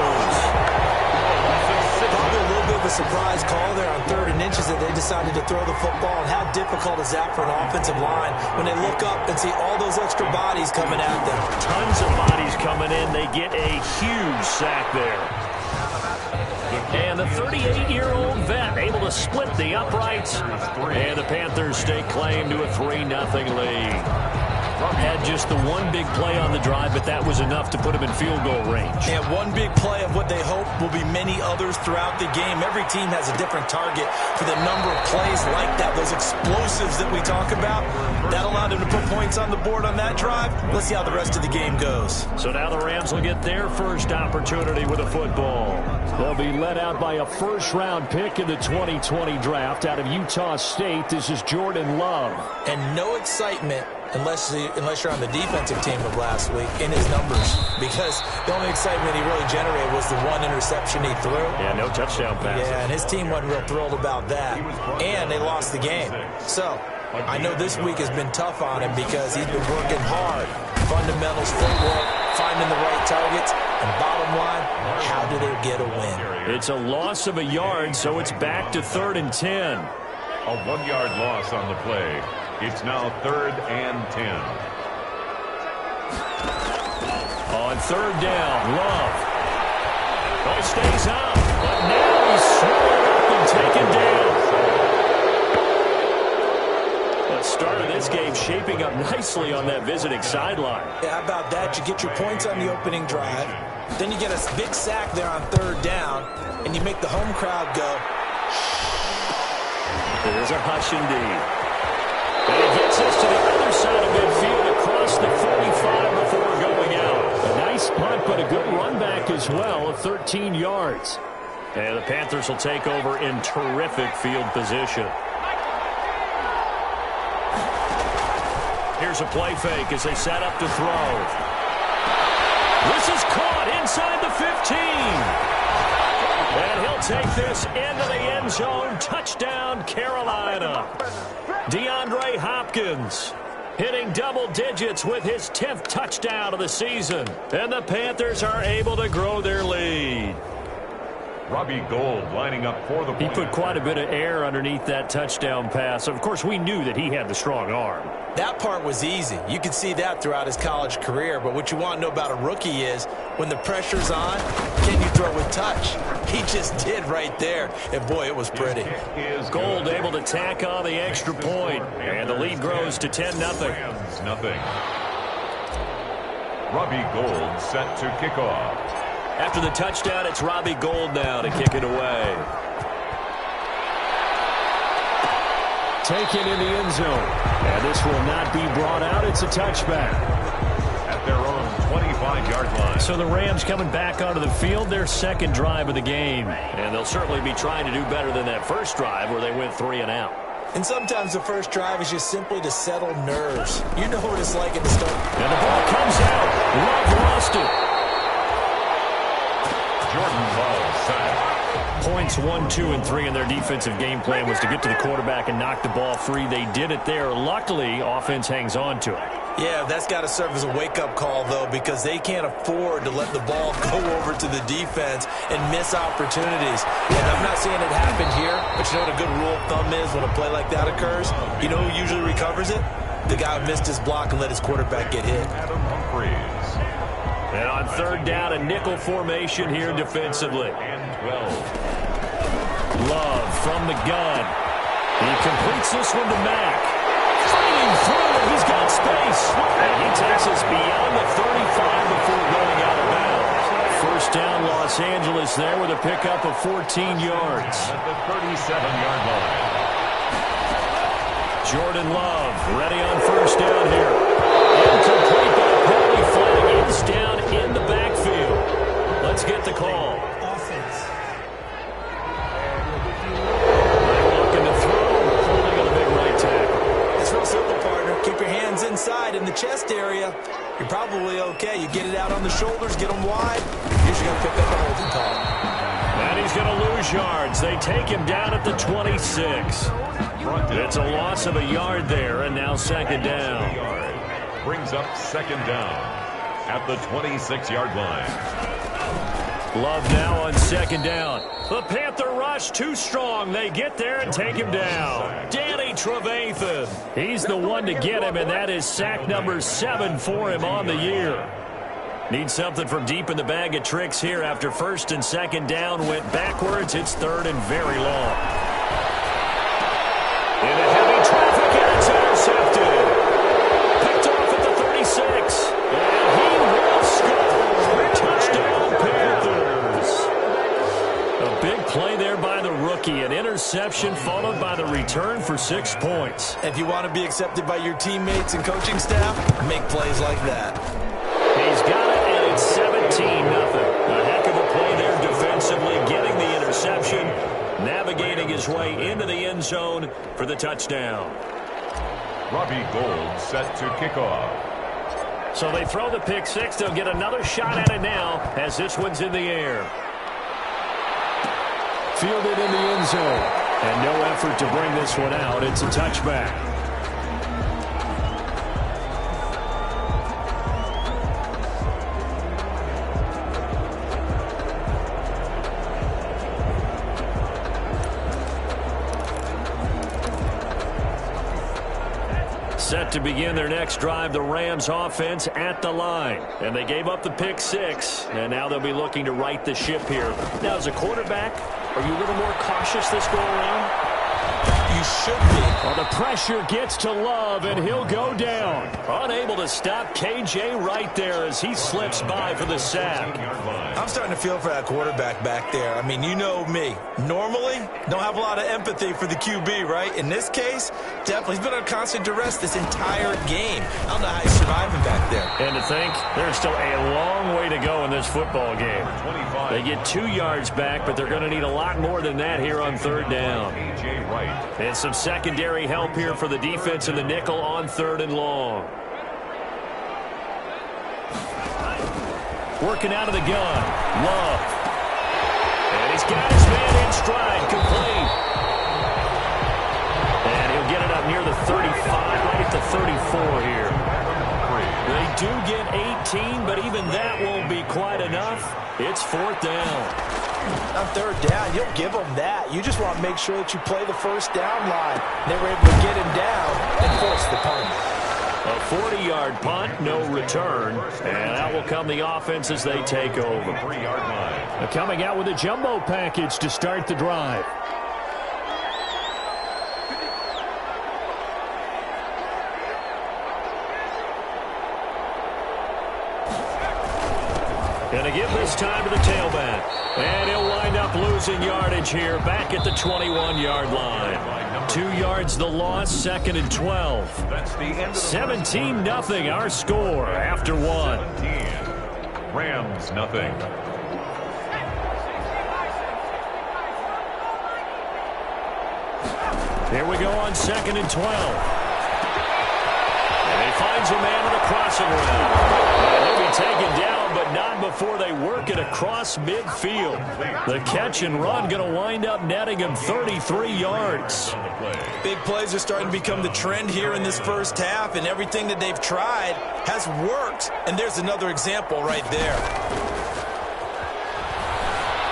Probably a little bit of a surprise call there on 3rd and inches that they decided to throw the football. And how difficult is that for an offensive line when they look up and see all those extra bodies coming at them? Tons of bodies coming in. They get a huge sack there. And the 38-year-old vet able to split the uprights. And the Panthers stake claim to a 3-0 lead. Had just the one big play on the drive, but that was enough to put him in field goal range. And one big play of what they hope will be many others throughout the game. Every team has a different target for the number of plays like that, those explosives that we talk about. That allowed them to put points on the board on that drive. Let's see how the rest of the game goes. So now the Rams will get their first opportunity with a football. They'll be led out by a first-round pick in the 2020 draft out of Utah State. This is Jordan Love. And no excitement unless you're on the defensive team of last week in his numbers, because the only excitement he really generated was the one interception he threw. Yeah, no touchdown pass. Yeah, and his team wasn't real thrilled about that. And they lost the game. So I know this week has been tough on him because he's been working hard. Fundamentals, footwork, finding the right targets. And bottom line, how do they get a win? It's a loss of a yard, so it's back to 3rd and 10. A 1-yard loss on the play. It's now 3rd and 10. On 3rd down, Love. Oh, stays up, but now he's swallowed up and taken down. The start of this game shaping up nicely on that visiting sideline. Yeah, how about that? You get your points on the opening drive. Then you get a big sack there on 3rd down, and you make the home crowd go. There's a hush indeed. And it gets us to the other side of midfield across the 45 before going out. A nice punt, but a good run back as well of 13 yards. And the Panthers will take over in terrific field position. Here's a play fake as they set up to throw. This is caught inside the 15. And he'll take this into the end zone. Touchdown, Carolina. DeAndre Hopkins hitting double digits with his 10th touchdown of the season. And the Panthers are able to grow their lead. Robbie Gould lining up for the point. He put quite a bit of air underneath that touchdown pass. Of course, we knew that he had the strong arm. That part was easy. You could see that throughout his college career. But what you want to know about a rookie is when the pressure's on, can you throw with touch? He just did right there. And, boy, it was pretty. Gould able to tack on the extra point. And the lead grows to 10-0. Robbie Gould set to kick off. After the touchdown, it's Robbie Gould now to kick it away. Taken in the end zone. And this will not be brought out. It's a touchback. At their own 25-yard line. So the Rams coming back onto the field, their second drive of the game. And they'll certainly be trying to do better than that first drive where they went 3 and out. And sometimes the first drive is just simply to settle nerves. You know what it's like at the start. And the ball comes out. Love lost it. Jordan Love sacked. Points 1, 2, and 3 in their defensive game plan was to get to the quarterback and knock the ball free. They did it there. Luckily, offense hangs on to it. Yeah, that's got to serve as a wake-up call, though, because they can't afford to let the ball go over to the defense and miss opportunities. And I'm not saying it happened here, but you know what a good rule of thumb is when a play like that occurs? You know who usually recovers it? The guy who missed his block and let his quarterback get hit. Adam Humphries. And on third down, a nickel formation here defensively. And 12. Love from the gun. He completes this one to Mack. Fighting through it. He's got space. And he takes us beyond the 35 before going out of bounds. First down, Los Angeles there with a pickup of 14 yards. At the 37-yard line. Jordan Love ready on first down here. Incomplete, but a penalty flag is down in the backfield. Let's get the call. Keep your hands inside in the chest area. You're probably okay. You get it out on the shoulders, get them wide. Usually going to pick up a holding call. And he's going to lose yards. They take him down at the 26. It's a loss of a yard there, and now second down. Brings up second down at the 26-yard line. Love now on second down. The Panther rush too strong. They get there and take him down. Danny Trevathan. He's the one to get him, and that is sack number 7 for him on the year. Need something from deep in the bag of tricks here after first and second down went backwards. It's third and very long. Into heavy traffic, and it's intercepted. Picked off at the 36. And he will score. Touchdown, Panthers. A big play there by the rookie. An interception followed by the return for 6 points. If you want to be accepted by your teammates and coaching staff, make plays like that. He's got it, and it's 17-0. A heck of a play there defensively, getting the interception, navigating his way into the end zone for the touchdown. Robbie Gould set to kick off. So they throw the pick six. They'll get another shot at it now as this one's in the air. Fielded in the end zone. And no effort to bring this one out. It's a touchback. Set to begin their next drive, the Rams offense at the line. And they gave up the pick six, and now they'll be looking to right the ship here. Now, as a quarterback, are you a little more cautious this go around? You should be. Well, the pressure gets to Love, and he'll go down. Unable to stop KJ right there as he slips by for the sack. I'm starting to feel for that quarterback back there. I mean, you know me. Normally, don't have a lot of empathy for the QB, right? In this case, definitely. He's been under constant duress this entire game. I don't know how he's surviving back there. And to think, there's still a long way to go in this football game. They get 2 yards back, but they're going to need a lot more than that here on third down. And some secondary help here for the defense in the nickel on third and long. Working out of the gun. Love. And he's got his man in stride. Complete. And he'll get it up near the 35, right at the 34 here. They do get 18, but even that won't be quite enough. It's fourth down. On third down, you'll give them that. You just want to make sure that you play the first down line. They were able to get him down and force the punt. A 40-yard punt, no return. And out will come the offense as they take over. Coming out with a jumbo package to start the drive. Going to give this time to the tailback. And he'll wind up losing yardage here back at the 21-yard line. 2 yards the loss, 2nd and 12. 17-0 our score after 1. Rams nothing. Here we go on 2nd and 12. And he finds a man in the crossing route. And he'll be taken down, but not before they work it across midfield. The catch and run going to wind up netting him 33 yards. Big plays are starting to become the trend here in this first half, and everything that they've tried has worked. And there's another example right there.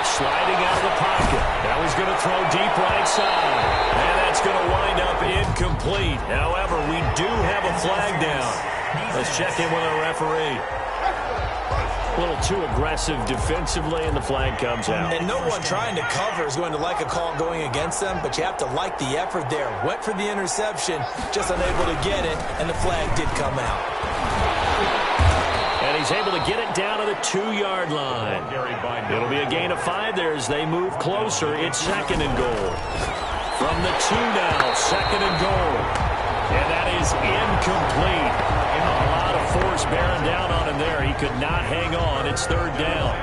Sliding out of the pocket. Now he's going to throw deep right side. And that's going to wind up incomplete. However, we do have a flag down. Let's check in with our referee. A little too aggressive defensively, and the flag comes out. And no one trying to cover is going to like a call going against them, but you have to like the effort there. Went for the interception, just unable to get it, and the flag did come out. And he's able to get it down to the 2-yard line. It'll be a gain of 5 there as they move closer. It's 2nd and goal. From the 2 now, 2nd and goal. And that is incomplete. A lot of force bearing down on him there. He could not hang on. It's 3rd down.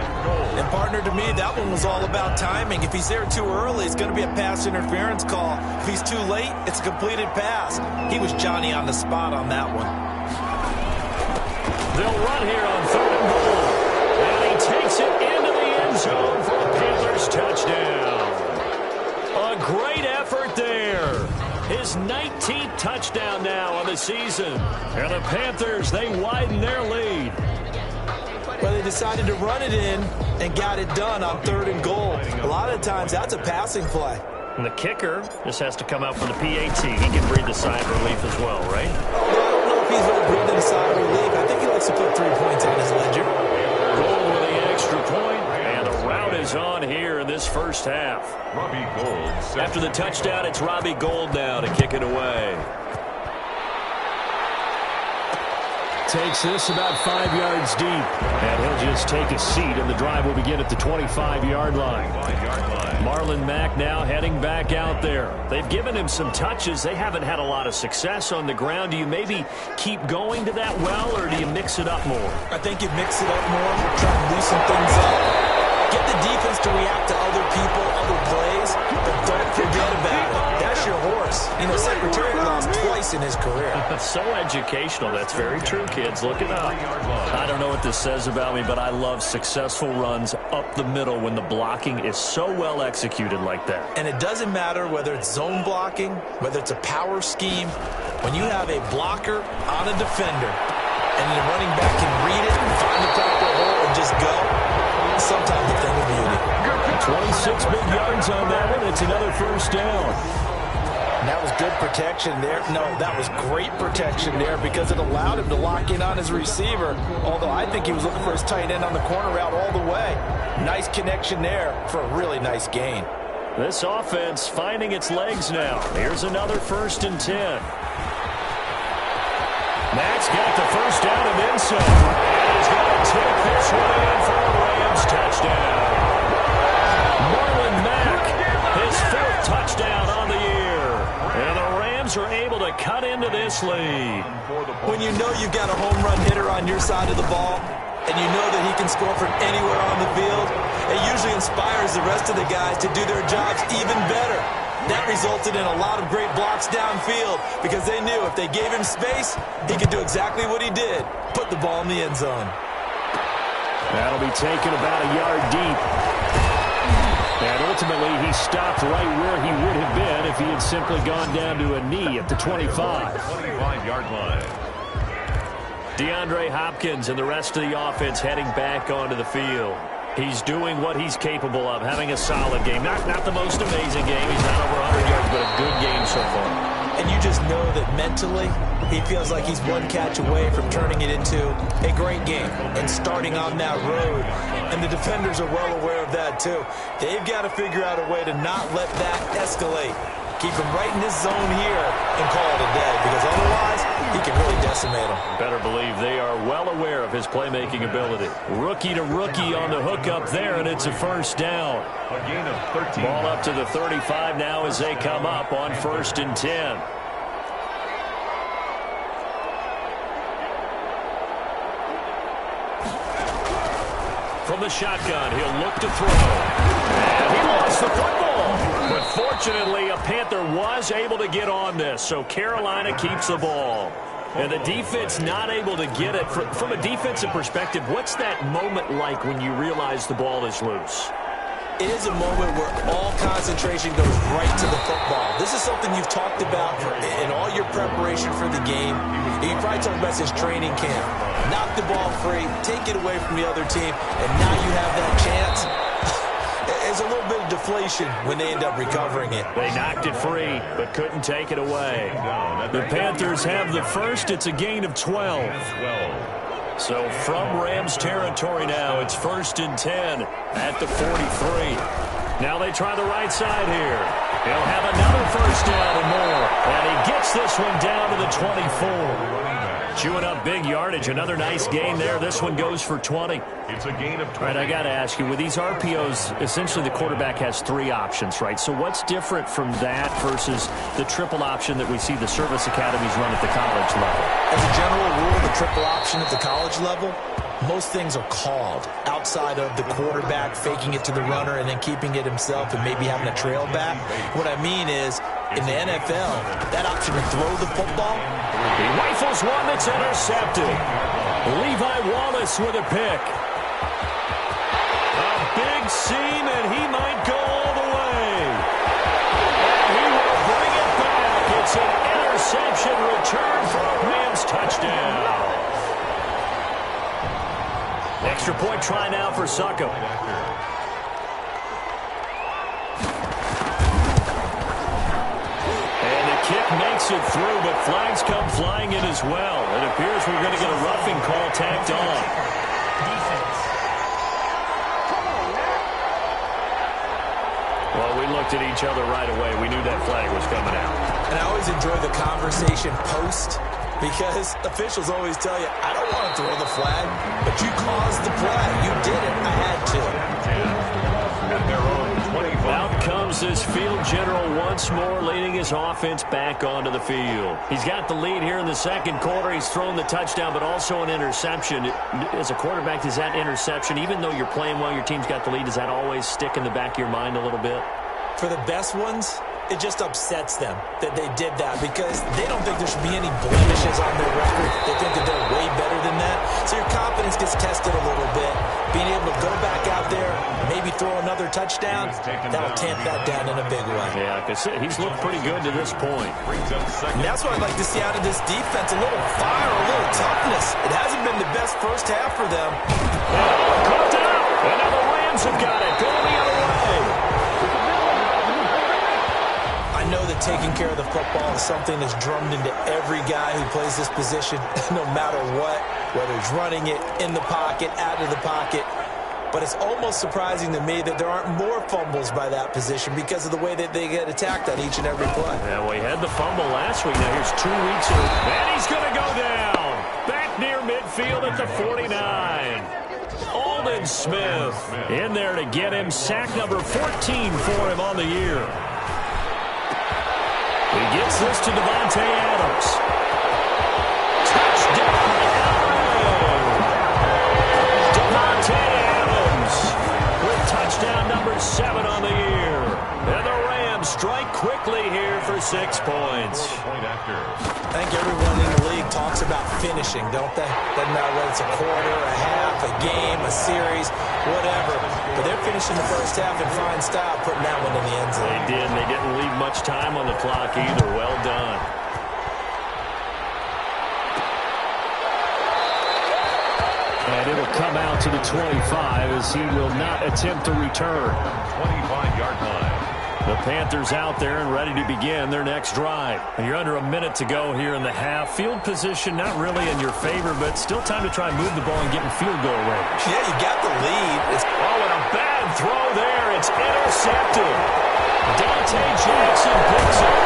And partner, to me, that one was all about timing. If he's there too early, it's going to be a pass interference call. If he's too late, it's a completed pass. He was Johnny on the spot on that one. They'll run here on 3rd and goal. And he takes it into the end zone for the Panthers touchdown. A great effort there. His 19th touchdown now on the season. And the Panthers, they widen their lead. Well, they decided to run it in and got it done on 3rd and goal. A lot of times, that's a passing play. And the kicker just has to come out for the PAT. He can breathe the sigh of relief as well, right? I don't know if he's really breathing a sigh of relief. I think he likes to put 3 points on his ledger. Goal with the extra point, and the route is on here in this first half. Robbie Gould. After the touchdown, it's Robbie Gould now to kick it away. Takes this about 5 yards deep, and he'll just take a seat, and the drive will begin at the 25-yard line. Marlon Mack now heading back out there. They've given him some touches. They haven't had a lot of success on the ground. Do you maybe keep going to that well, or do you mix it up more? I think you mix it up more, try to loosen things up. Get the defense to react to other people, other plays, but don't forget about it. That's your horse. You know, Secretariat lost twice in his career. So educational. That's very true, kids. Look it up. I don't know what this says about me, but I love successful runs up the middle when the blocking is so well executed like that. And it doesn't matter whether it's zone blocking, whether it's a power scheme. When you have a blocker on a defender, and the running back can read it and find the proper hole and just go, sometimes a thing of beauty. 26 big yards on that one. It's another first down. And that was good protection there. No, that was great protection there because it allowed him to lock in on his receiver, although I think he was looking for his tight end on the corner route all the way. Nice connection there for a really nice gain. This offense finding its legs now. Here's another 1st and 10. Max got the first down and then some. And he's going to take this one in for a Rams touchdown. Marlon Mack, his 4th touchdown on the year. And the Rams are able to cut into this lead. When you know you've got a home run hitter on your side of the ball, and you know that he can score from anywhere on the field, it usually inspires the rest of the guys to do their jobs even better. That resulted in a lot of great blocks downfield because they knew if they gave him space, he could do exactly what he did, put the ball in the end zone. That'll be taken about a yard deep. And ultimately, he stopped right where he would have been if he had simply gone down to a knee at the 25. 25-yard line. DeAndre Hopkins and the rest of the offense heading back onto the field. He's doing what he's capable of, having a solid game. Not the most amazing game. He's not over 100 yards, but a good game so far. And you just know that mentally, he feels like he's one catch away from turning it into a great game and starting on that road. And the defenders are well aware of that, too. They've got to figure out a way to not let that escalate. Keep him right in this zone here and call it a day, because otherwise he can really decimate him. Better believe they are well aware of his playmaking ability. Rookie to rookie on the hook up there, and it's a first down. A gain of 13. Ball up to the 35 now as they come up on 1st and 10. From the shotgun, he'll look to throw. And he lost the football. But fortunately, a Panther was able to get on this, so Carolina keeps the ball. And the defense not able to get it. From a defensive perspective, what's that moment like when you realize the ball is loose? It is a moment where all concentration goes right to the football. This is something you've talked about in all your preparation for the game. You probably talked about since training camp. Knock the ball free, take it away from the other team, and now you have that chance. There's a little bit of deflation when they end up recovering it. They knocked it free, but couldn't take it away. The Panthers have the first. It's a gain of 12. So from Rams territory now, it's 1st and 10 at the 43. Now they try the right side here. He'll have another first down and more. And he gets this one down to the 24. Chewing up big yardage. Another nice gain there. This one goes for 20. It's a gain of 20. All right, I got to ask you, with these RPOs, essentially the quarterback has 3 options, right? So what's different from that versus the triple option that we see the service academies run at the college level? As a general rule, the triple option at the college level, most things are called outside of the quarterback faking it to the runner and then keeping it himself and maybe having a trail back. What I mean is, in the NFL, that option to throw the football, he rifles one that's intercepted. Levi Wallace with a pick. A big seam, and he might go all the way. And he will bring it back. It's an interception return for a Rams touchdown. Extra point try now for Succo. And the kick makes it through, but flags come flying in as well. It appears we're going to get a roughing call tacked on. Well, we looked at each other right away. We knew that flag was coming out. And I always enjoy the conversation post, because officials always tell you, I don't want to throw the flag, but you caused the play. You did it. I had to. At their own 25. Out comes this field general once more, leading his offense back onto the field. He's got the lead here in the second quarter. He's thrown the touchdown, but also an interception. As a quarterback, does that interception, even though you're playing well, your team's got the lead, does that always stick in the back of your mind a little bit? For the best ones, it just upsets them that they did that, because they don't think there should be any blemishes on their record. They think that they're way better than that. So your confidence gets tested a little bit. Being able to go back out there, maybe throw another touchdown, that'll tamp that down in a big way. Yeah, because he's looked pretty good to this point. And that's what I'd like to see out of this defense, a little fire, a little toughness. It hasn't been the best first half for them. Caught out, and now the Rams have got it, going the other way. I know that taking care of the football is something that's drummed into every guy who plays this position, no matter what, whether he's running it, in the pocket, out of the pocket. But it's almost surprising to me that there aren't more fumbles by that position because of the way that they get attacked on each and every play. Yeah, well, he had the fumble last week. Now here's 2 weeks of it. And he's going to go down. Back near midfield at the 49. Alden Smith in there to get him. Sack number 14 for him on the year. He gets this to Devontae Adams. Touchdown, Devontae Adams with touchdown number 7 on the year. And the Rams strike quickly here for 6 points. I think everyone in the league talks about finishing, don't they? Doesn't matter whether it's a quarter, a half, a game, a series, whatever. But they're finishing the first half in fine style, putting that one in the end zone. They did, and they didn't leave much time on the clock either. Well done. And it'll come out to the 25 as he will not attempt to return. 25-yard line. The Panthers out there and ready to begin their next drive. And you're under a minute to go here in the half. Field position not really in your favor, but still time to try and move the ball and get in field goal range. Yeah, you got the lead. Oh, and a bad throw there. It's intercepted. Dante Jackson picks it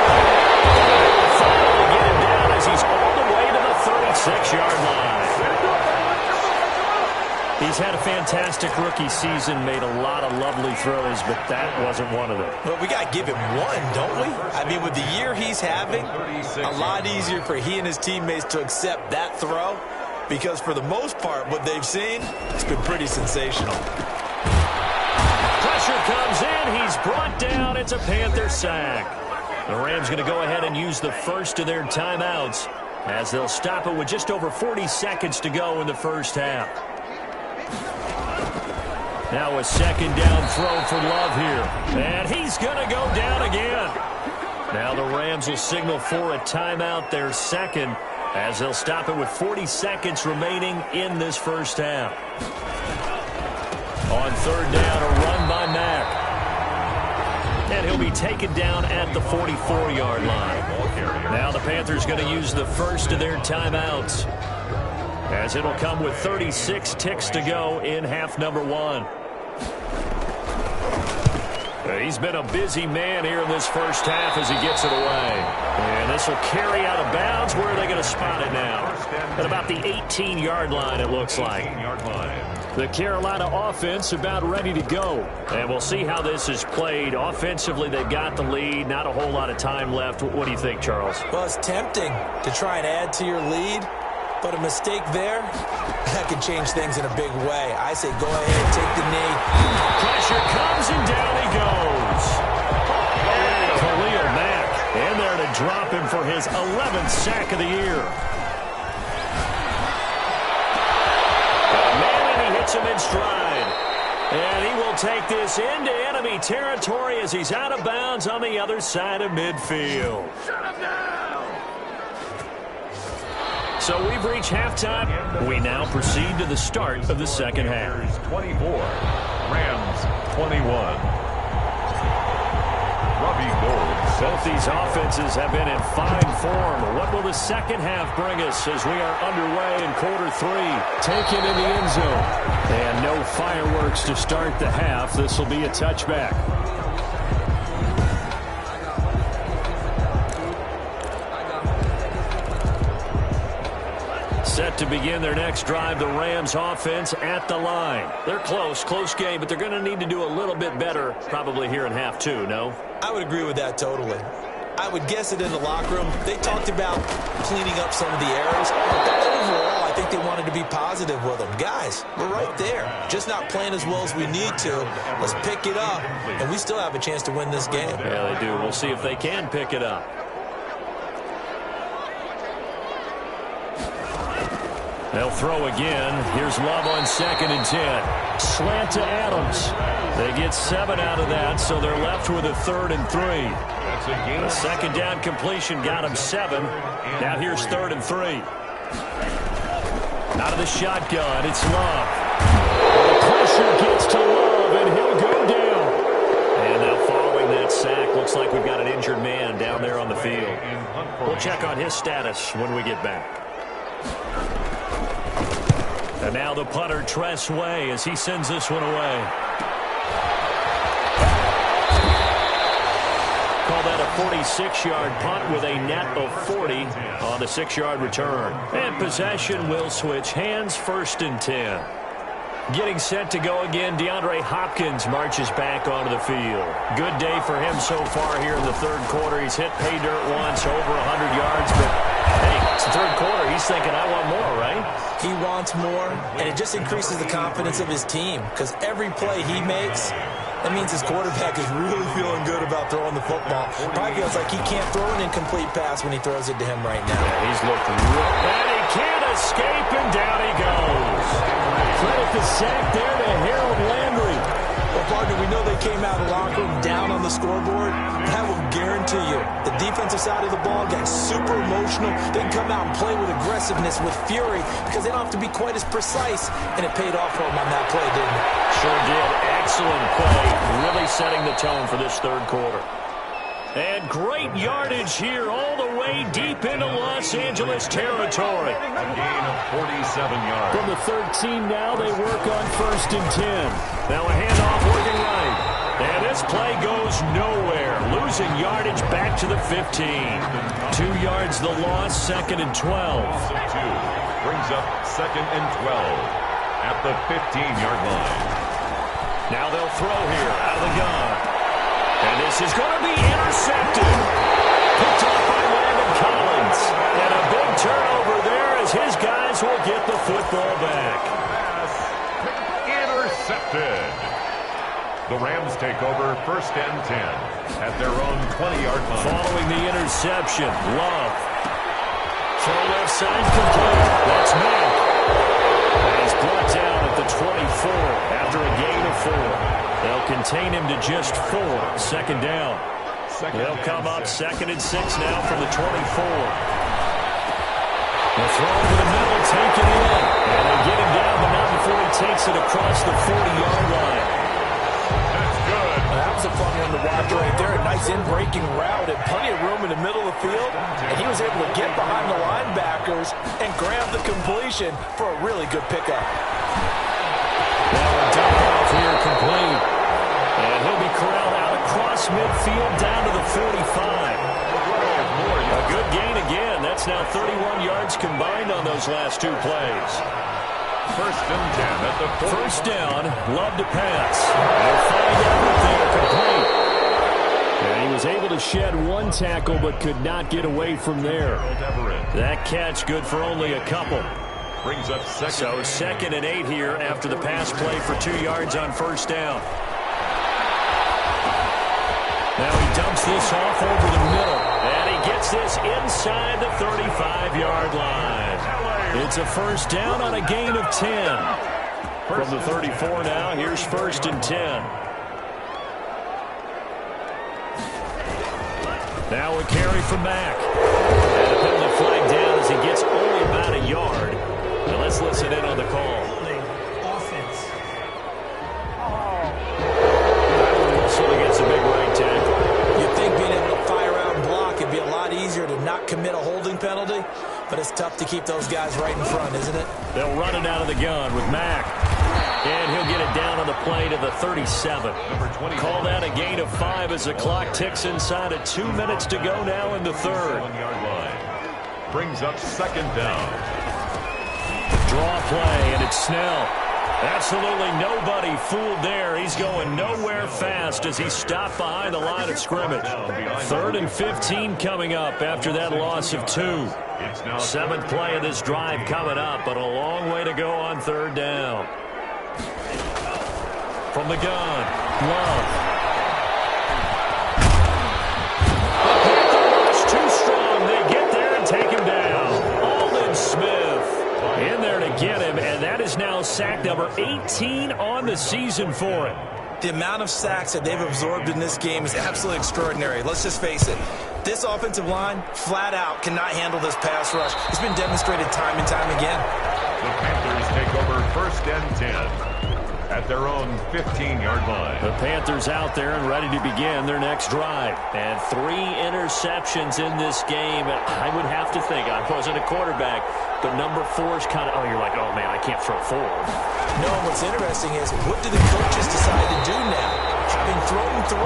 he's had a fantastic rookie season, made a lot of lovely throws, but that wasn't one of them. Well, we got to give him one, don't we? I mean, with the year he's having, a lot easier for he and his teammates to accept that throw, because for the most part, what they've seen, it's been pretty sensational. Pressure comes in. He's brought down. It's a Panther sack. The Rams going to go ahead and use the first of their timeouts as they'll stop it with just over 40 seconds to go in the first half. Now a second down throw for Love here. And he's going to go down again. Now the Rams will signal for a timeout, their second, as they'll stop it with 40 seconds remaining in this first half. On third down, a run by Mack. And he'll be taken down at the 44-yard line. Now the Panthers going to use the first of their timeouts, as it'll come with 36 ticks to go in half number one. He's been a busy man here in this first half as he gets it away. And this will carry out of bounds. Where are they going to spot it now? At about the 18-yard line, it looks like. The Carolina offense about ready to go. And we'll see how this is played. Offensively, they've got the lead. Not a whole lot of time left. What do you think, Charles? Well, it's tempting to try and add to your lead, but a mistake there, that could change things in a big way. I say go ahead, take the knee. Pressure comes, and down he goes. Khalil Mack in there to drop him for his 11th sack of the year. Hits him in stride. And he will take this into enemy territory as he's out of bounds on the other side of midfield. Shut him down! So we've reached halftime. We now proceed to the start of the second half. 24, Rams 21. Both these offenses have been in fine form. What will the second half bring us as we are underway in quarter three? Taken in the end zone. And no fireworks to start the half. This will be a touchback. Set to begin their next drive, the Rams offense at the line. They're close game, but they're going to need to do a little bit better probably here in half two, no? I would agree with that totally. I would guess it in the locker room. They talked about cleaning up some of the errors. But overall, I think they wanted to be positive with them. Guys, we're right there. Just not playing as well as we need to. Let's pick it up, and we still have a chance to win this game. Yeah, they do. We'll see if they can pick it up. They'll throw again. Here's Love on 2nd and 10. Slant to Adams. They get 7 out of that, so they're left with a 3rd and 3. The second down completion got him 7. Now here's 3rd and 3. Out of the shotgun, it's Love. The pressure gets to Love, and he'll go down. And now following that sack, looks like we've got an injured man down there on the field. We'll check on his status when we get back. And now the punter, Tress Way, as he sends this one away. Call that a 46-yard punt with a net of 40 on the 6-yard return. And possession will switch hands, 1st and 10. Getting set to go again, DeAndre Hopkins marches back onto the field. Good day for him so far here in the third quarter. He's hit pay dirt once, over 100 yards, but hey, it's the third quarter. He's thinking, I want more, right? He wants more, and it just increases the confidence of his team, because every play he makes, that means his quarterback is really feeling good about throwing the football. Probably feels like he can't throw an incomplete pass when he throws it to him right now. Yeah, he's looked real. And he can't escape, and down he goes. Credit the sack there to Harold Landry. Well, partner, we know they came out of the locker room down on the scoreboard. That will guarantee you the defensive side of the ball got super emotional. They can come out and play with aggressiveness, with fury, because they don't have to be quite as precise. And it paid off for them on that play, didn't it? Sure did. Excellent play. Really setting the tone for this third quarter. And great yardage here all the way deep into Los Angeles territory. A gain of 47 yards. From the 13 now, they work on 1st and 10. Now a handoff working right. And this play goes nowhere. Losing yardage back to the 15. 2 yards the loss, 2nd and 12. Brings up 2nd and 12. at the 15-yard line. Now they'll throw here out of the gun. And this is going to be intercepted. Picked off by Landon Collins. And a big turnover there as his guys will get the football back. Pass intercepted. The Rams take over 1st and 10 at their own 20-yard line. Following the interception, Love. Throw left side complete. That's Mack. And he's brought down at the 24 after a gain of 4. They'll contain him to just 4. 2nd down. They'll come up 2nd and 6 now from the 24. The throw over the middle, take it in. And they get him down, but not before he takes it across the 40-yard line. That's good. That was a fun one to watch right there. A nice in-breaking route and plenty of room in the middle of the field. And he was able to get behind the linebackers and grab the completion for a really good pickup. Now a dump off here complete. And he'll be corralled out across midfield down to the 45. A good gain again. That's now 31 yards combined on those last 2 plays. 1st and 10 at the 40. 1st down, Love to pass. They'll find everything complete. And he was able to shed 1 tackle but could not get away from there. That catch good for only a couple. Brings up 2nd. So 2nd and 8 here after the pass play for 2 yards on 1st down. Now he dumps this off over the middle. And he gets this inside the 35-yard line. It's a 1st down on a gain of 10. From the 34 now, here's 1st and 10. Now a carry from Mack. And a penalty flag down as he gets only about a yard. Now let's listen in on the call. Offense. Whistle against a big right tackle. You'd think being able to fire out and block it'd be a lot easier to not commit a holding penalty, but it's tough to keep those guys right in front, isn't it? They'll run it out of the gun with Mack. And he'll get it down on the play to the 37. Call that a gain of 5 as the clock ticks inside of 2 minutes to go now in the 3rd. 1-yard line. Brings up 2nd down. Draw play, and it's Snell. Absolutely nobody fooled there. He's going nowhere fast as he stopped behind the line of scrimmage. 3rd and 15 coming up after that loss of 2. 7th play of this drive coming up, but a long way to go on 3rd down. From the gun, Love. The Panther rush too strong. They get there and take him down. Aldon Smith in there to get him, and that is now sack number 18 on the season for him. The amount of sacks that they've absorbed in this game is absolutely extraordinary. Let's just face it. This offensive line, flat out, cannot handle this pass rush. It's been demonstrated time and time again. The Panthers take over 1st and 10 at their own 15-yard line. The Panthers out there and ready to begin their next drive. And 3 interceptions in this game. I would have to think, I wasn't a quarterback, but number 4 is kind of, you're like, oh, man, I can't throw 4. No, what's interesting is, what do the coaches decide to do now? Having thrown 3,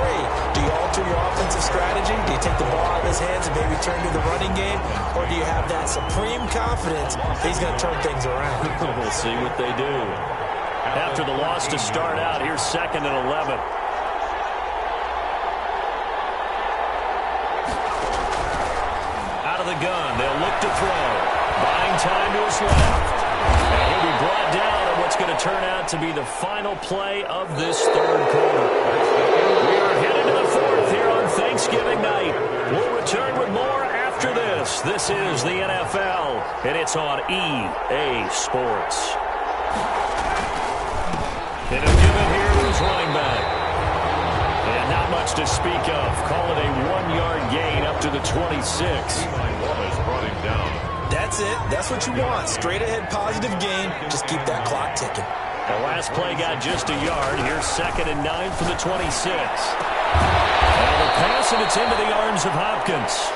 do you alter your offensive strategy? Do you take the ball out of his hands and maybe turn to the running game? Or do you have that supreme confidence he's going to turn things around? We'll see what they do. After the loss to start out, here's 2nd and 11. Out of the gun, they'll look to throw. Buying time to his left. And he'll be brought down on what's going to turn out to be the final play of this 3rd quarter. We are headed to the 4th here on Thanksgiving night. We'll return with more after this. This is the NFL, and it's on EA Sports. And he'll give it here to his running back. And not much to speak of. Call it a 1-yard gain up to the 26. Wallace brought him down. That's it. That's what you want. Straight ahead positive gain. Just keep that clock ticking. The last play got just a yard. Here's 2nd and 9 from the 26. And the pass, and it's into the arms of Hopkins.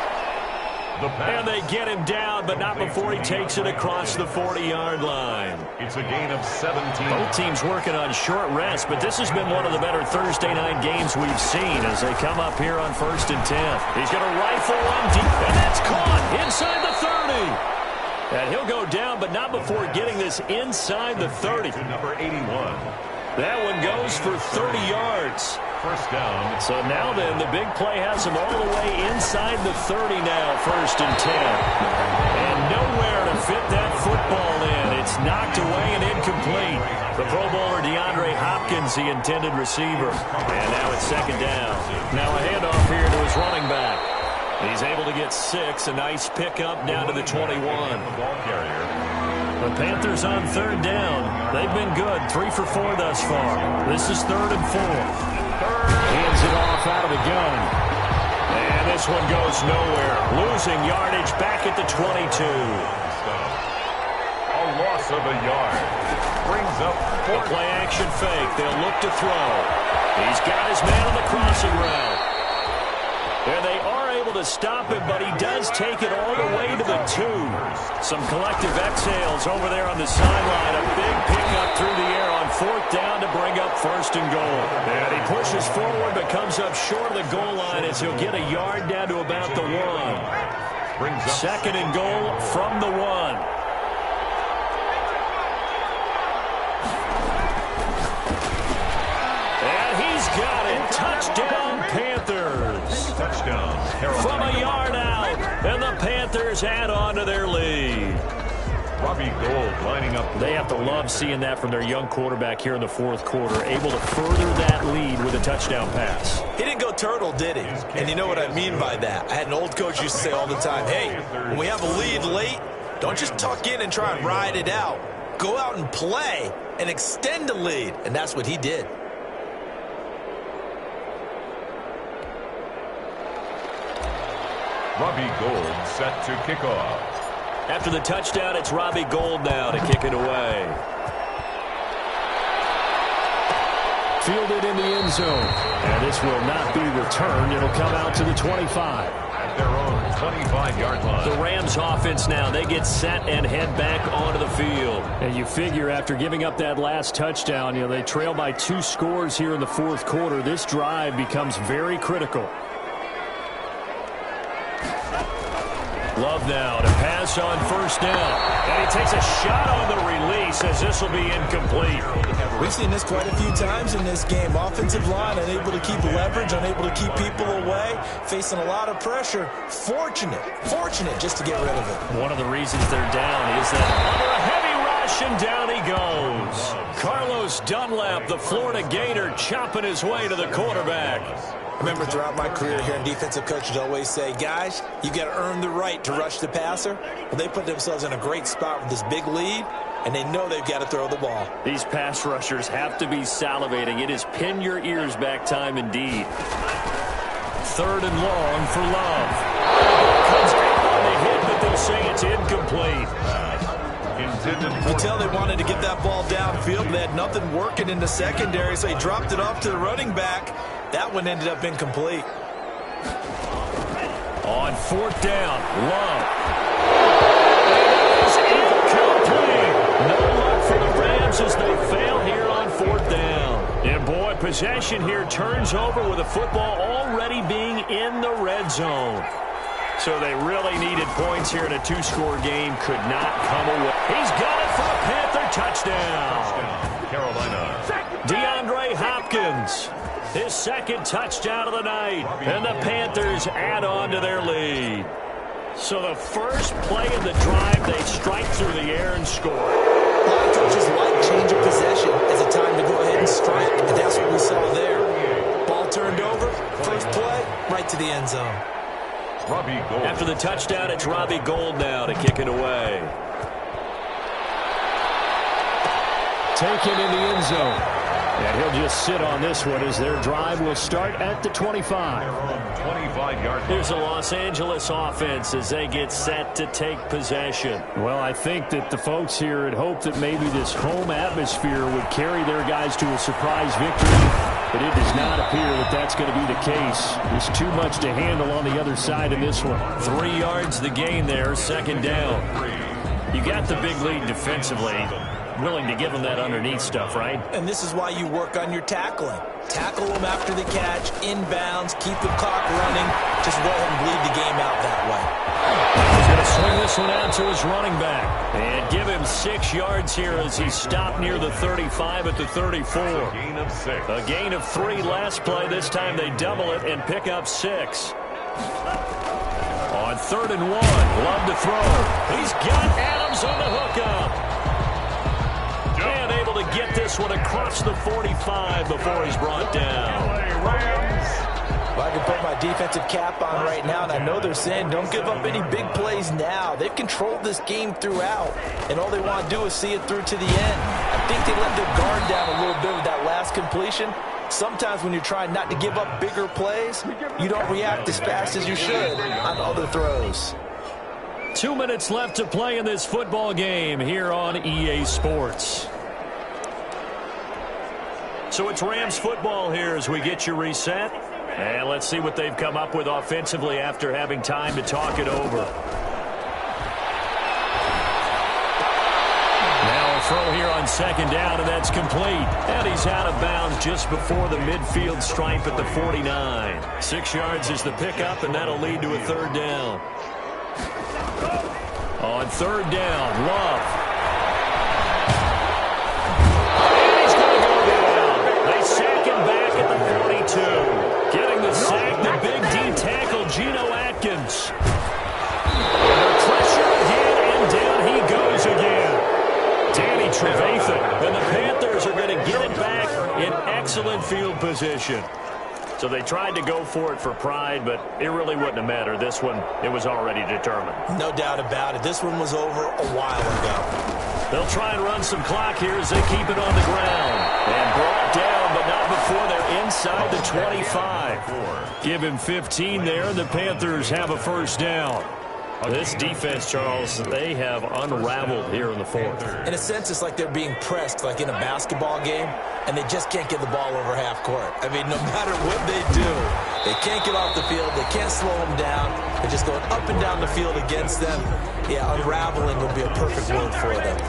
And they get him down, but not before he takes it across the 40-yard line. It's a gain of 17. Both teams working on short rest, but this has been one of the better Thursday night games we've seen as they come up here on 1st and 10. He's going to rifle one deep, and that's caught inside the 30. And he'll go down, but not before getting this inside the 30. To number 81. That one goes for 30 yards. First down. So now then, the big play has him all the way inside the 30 now, 1st and 10. And nowhere to fit that football in. It's knocked away and incomplete. The Pro Bowler DeAndre Hopkins, the intended receiver. And now it's 2nd down. Now a handoff here to his running back. He's able to get 6. A nice pickup down to the 21. The ball carrier. The Panthers on 3rd down. They've been good. 3 for 4 thus far. This is 3rd and 4. Hands it off out of the gun. And this one goes nowhere. Losing yardage back at the 22. A loss of a yard. Brings up a play action fake. They'll look to throw. He's got his man on the crossing route. And they are able to stop him, but he does take it all the way to the 2. Some collective exhales over there on the sideline. A big pickup through the air on 4th down to bring up 1st and goal. And he pushes forward but comes up short of the goal line as he'll get a yard down to about the 1. Brings up 2nd and goal from the 1. Got it. Touchdown, Panthers. Touchdown, Carolina. From a yard out, and the Panthers add on to their lead. Robbie Gould lining up. They have to love seeing that from their young quarterback here in the 4th quarter, able to further that lead with a touchdown pass. He didn't go turtle, did he? And you know what I mean by that. I had an old coach used to say all the time, hey, when we have a lead late, don't just tuck in and try and ride it out. Go out and play and extend the lead. And that's what he did. Robbie Gould set to kick off. After the touchdown, it's Robbie Gould now to kick it away. Fielded in the end zone. And this will not be returned. It'll come out to the 25. At their own 25-yard line. The Rams offense now, they get set and head back onto the field. And you figure after giving up that last touchdown, they trail by 2 scores here in the 4th quarter. This drive becomes very critical. Love now to pass on 1st down. And he takes a shot on the release as this will be incomplete. We've seen this quite a few times in this game. Offensive line unable to keep leverage, unable to keep people away, facing a lot of pressure. Fortunate just to get rid of it. One of the reasons they're down is that under a heavy rush, and down he goes. Carlos Dunlap, the Florida Gator, chopping his way to the quarterback. I remember throughout my career here, defensive coaches always say, guys, you got to earn the right to rush the passer. Well, they put themselves in a great spot with this big lead, and they know they've got to throw the ball. These pass rushers have to be salivating. It is pin your ears back time indeed. 3rd and long for Love. Comes down on the hit, but they'll say it's incomplete. You tell they wanted to get that ball downfield, but they had nothing working in the secondary, so he dropped it off to the running back. That one ended up incomplete. On 4th down, Love. It's incomplete. No luck for the Rams as they fail here on 4th down. And boy, possession here turns over with the football already being in the red zone. So they really needed points here in a 2-score game. Could not come away. He's got it for a Panther touchdown. Carolina. DeAndre Hopkins. His 2nd touchdown of the night. And the Panthers add on to their lead. So the first play of the drive, they strike through the air and score. A lot of coaches like change of possession as a time to go ahead and strike. And that's what we saw there. Ball turned over. First play, right to the end zone. Robbie Gould. After the touchdown, it's Robbie Gould now to kick it away. Taken in the end zone. And he'll just sit on this one as their drive will start at the 25. 25-yard line. Here's the Los Angeles offense as they get set to take possession. Well, I think that the folks here had hoped that maybe this home atmosphere would carry their guys to a surprise victory, but it does not appear that that's going to be the case. There's too much to handle on the other side in this one. 3 yards the gain there, 2nd down. You got the big lead defensively. Willing to give them that underneath stuff, right? And this is why you work on your tackling. Tackle them after the catch, inbounds, keep the clock running. Just go ahead and bleed the game out that way. He's going to swing this this one out to his running back. And give him 6 yards here as he stopped near the 35 at the 34. A gain of 6. A gain of 3 last play. This time they double it and pick up 6. On 3rd and 1, Love to throw. He's got Adams on the hookup. And able to get this one across the 45 before he's brought down. Well, I can put my defensive cap on right now, and I know they're saying don't give up any big plays now. They've controlled this game throughout, and all they want to do is see it through to the end. I think they let their guard down a little bit with that last completion. Sometimes when you're trying not to give up bigger plays, you don't react as fast as you should on other throws. 2 minutes left to play in this football game here on EA Sports. So it's Rams football here as we get you reset. And let's see what they've come up with offensively after having time to talk it over. Now a throw here on 2nd down, and that's complete. And he's out of bounds just before the midfield stripe at the 49. 6 yards is the pickup, and that'll lead to a 3rd down. On 3rd down, Love. And he's going to go down. They sack him back at the 42. Getting the sack, the big D tackle, Geno Atkins. Under pressure again, and down he goes again. Danny Trevathan. And the Panthers are going to get it back in excellent field position. So they tried to go for it for pride, but it really wouldn't have mattered. This one, it was already determined. No doubt about it. This one was over a while ago. They'll try and run some clock here as they keep it on the ground. And brought down, but not before they're inside the 25. Give him 15 there, and the Panthers have a 1st down. This defense, Charles, they have unraveled here in the 4th. In a sense, it's like they're being pressed, like in a basketball game, and they just can't get the ball over half court. I mean, no matter what they do, they can't get off the field. They can't slow them down. They're just going up and down the field against them. Yeah, unraveling would be a perfect word for them.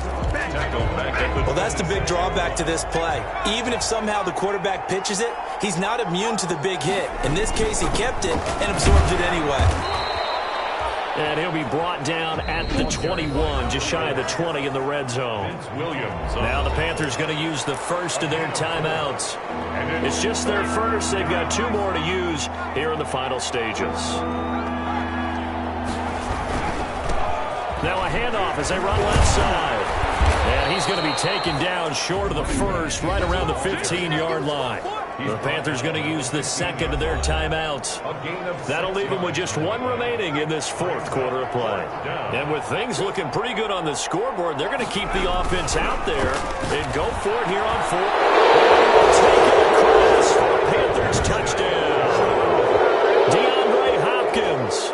Well, that's the big drawback to this play. Even if somehow the quarterback pitches it, he's not immune to the big hit. In this case, he kept it and absorbed it anyway. And he'll be brought down at the 21, just shy of the 20 in the red zone. Now the Panthers going to use the first of their timeouts. It's just their first. They've got 2 more to use here in the final stages. Now a handoff as they run left side. And he's going to be taken down short of the first, right around the 15-yard line. The Panthers going to use the second of their timeouts. That'll leave them with just 1 remaining in this 4th quarter of play. And with things looking pretty good on the scoreboard, they're going to keep the offense out there and go for it here on 4th. Take it across for a Panthers touchdown. DeAndre Hopkins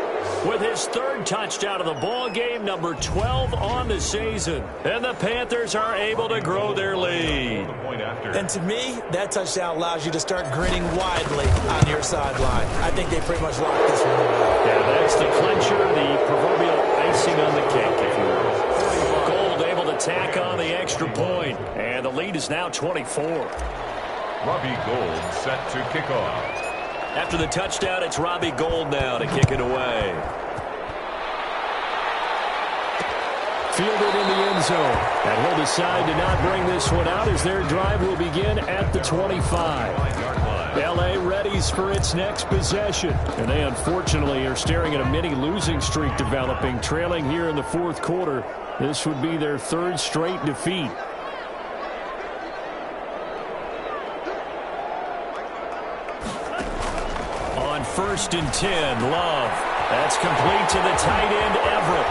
with his 3rd touchdown of the ball game, number 12 on the season. And the Panthers are able to grow their lead. And to me, that touchdown allows you to start grinning widely on your sideline. I think they pretty much locked this one away. Yeah, that's the clincher, the proverbial icing on the cake, if you will. Gold able to tack on the extra point, and the lead is now 24. Robbie Gould set to kick off. After the touchdown, it's Robbie Gould now to kick it away. Fielded in the end zone. And he'll decide to not bring this one out as their drive will begin at the 25. L.A. readies for its next possession. And they unfortunately are staring at a mini losing streak developing, trailing here in the 4th quarter. This would be their 3rd straight defeat. On 1st and 10, Love. That's complete to the tight end, Everett.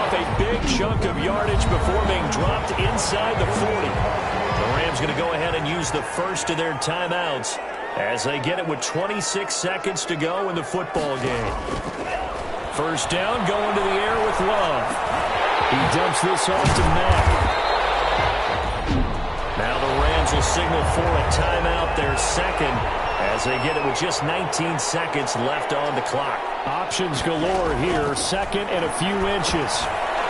A big chunk of yardage before being dropped inside the 40. The Rams going to go ahead and use the first of their timeouts as they get it with 26 seconds to go in the football game. 1st down, going to the air with Love. He dumps this off to Mack. Now the Rams will signal for a timeout, their 2nd, as they get it with just 19 seconds left on the clock. Options galore here, 2nd and a few inches.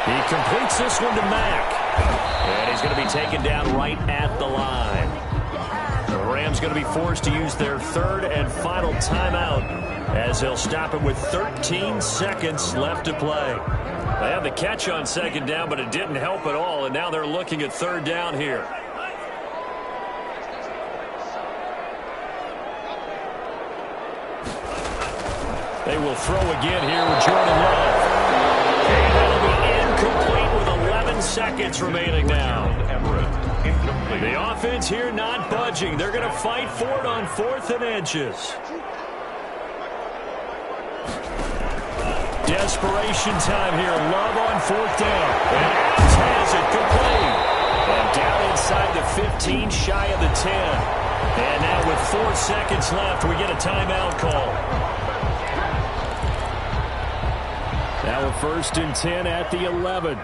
He completes this one to Mack. And he's going to be taken down right at the line. The Rams going to be forced to use their third and final timeout as they'll stop it with 13 seconds left to play. They had the catch on second down, but it didn't help at all, and now they're looking at third down here. They will throw again here with Jordan Love. And that'll be incomplete with 11 seconds remaining now. The offense here not budging. They're going to fight for it on 4th and inches. Desperation time here. Love on 4th down. And Adams has it complete. And down inside the 15, shy of the 10. And now with 4 seconds left, we get a timeout call. Now a 1st and 10 at the 11.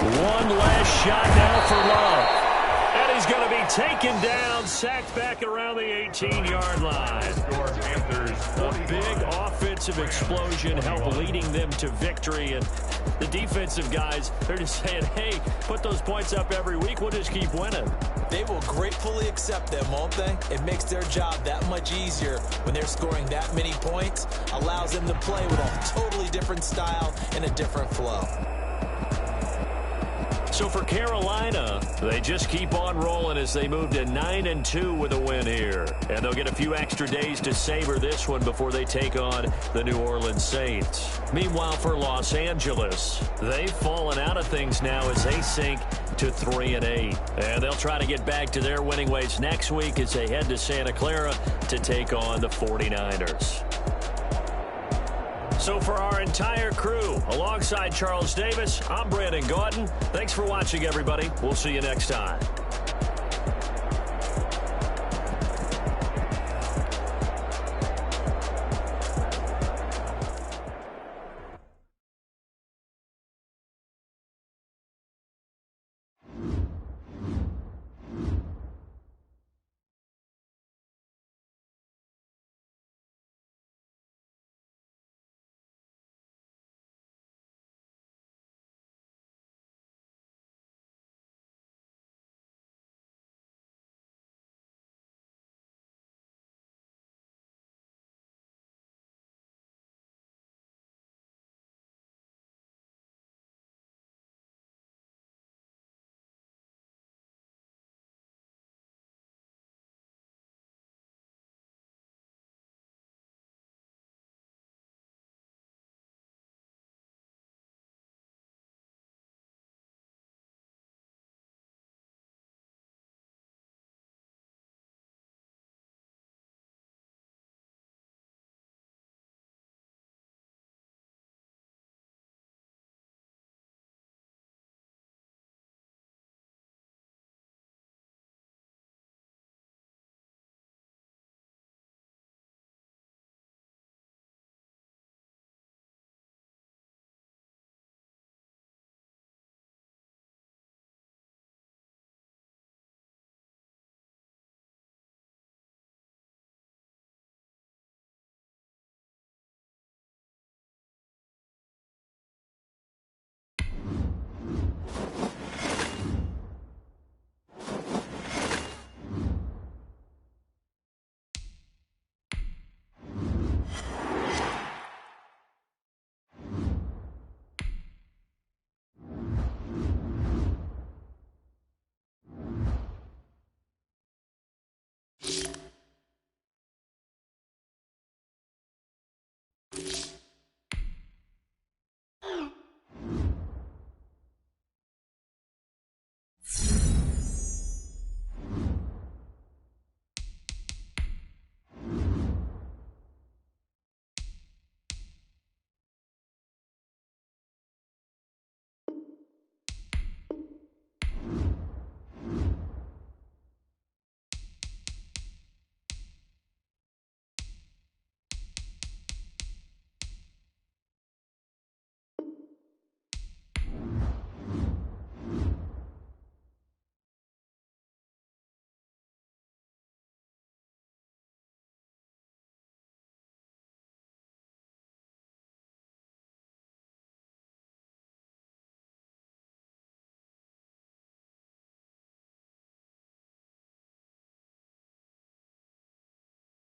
One last shot now for Love. And he's going to be taken down, sacked back around the 18-yard line. A big offensive explosion helped leading them to victory. And the defensive guys, they're just saying, hey, put those points up every week. We'll just keep winning. They will gratefully accept them, won't they? It makes their job that much easier when they're scoring that many points. Allows them to play with a totally different style and a different flow. So for Carolina, they just keep on rolling as they move to 9-2 with a win here. And they'll get a few extra days to savor this one before they take on the New Orleans Saints. Meanwhile, for Los Angeles, they've fallen out of things now as they sink to 3-8. And they'll try to get back to their winning ways next week as they head to Santa Clara to take on the 49ers. So for our entire crew, alongside Charles Davis, I'm Brandon Gautin. Thanks for watching, everybody. We'll see you next time.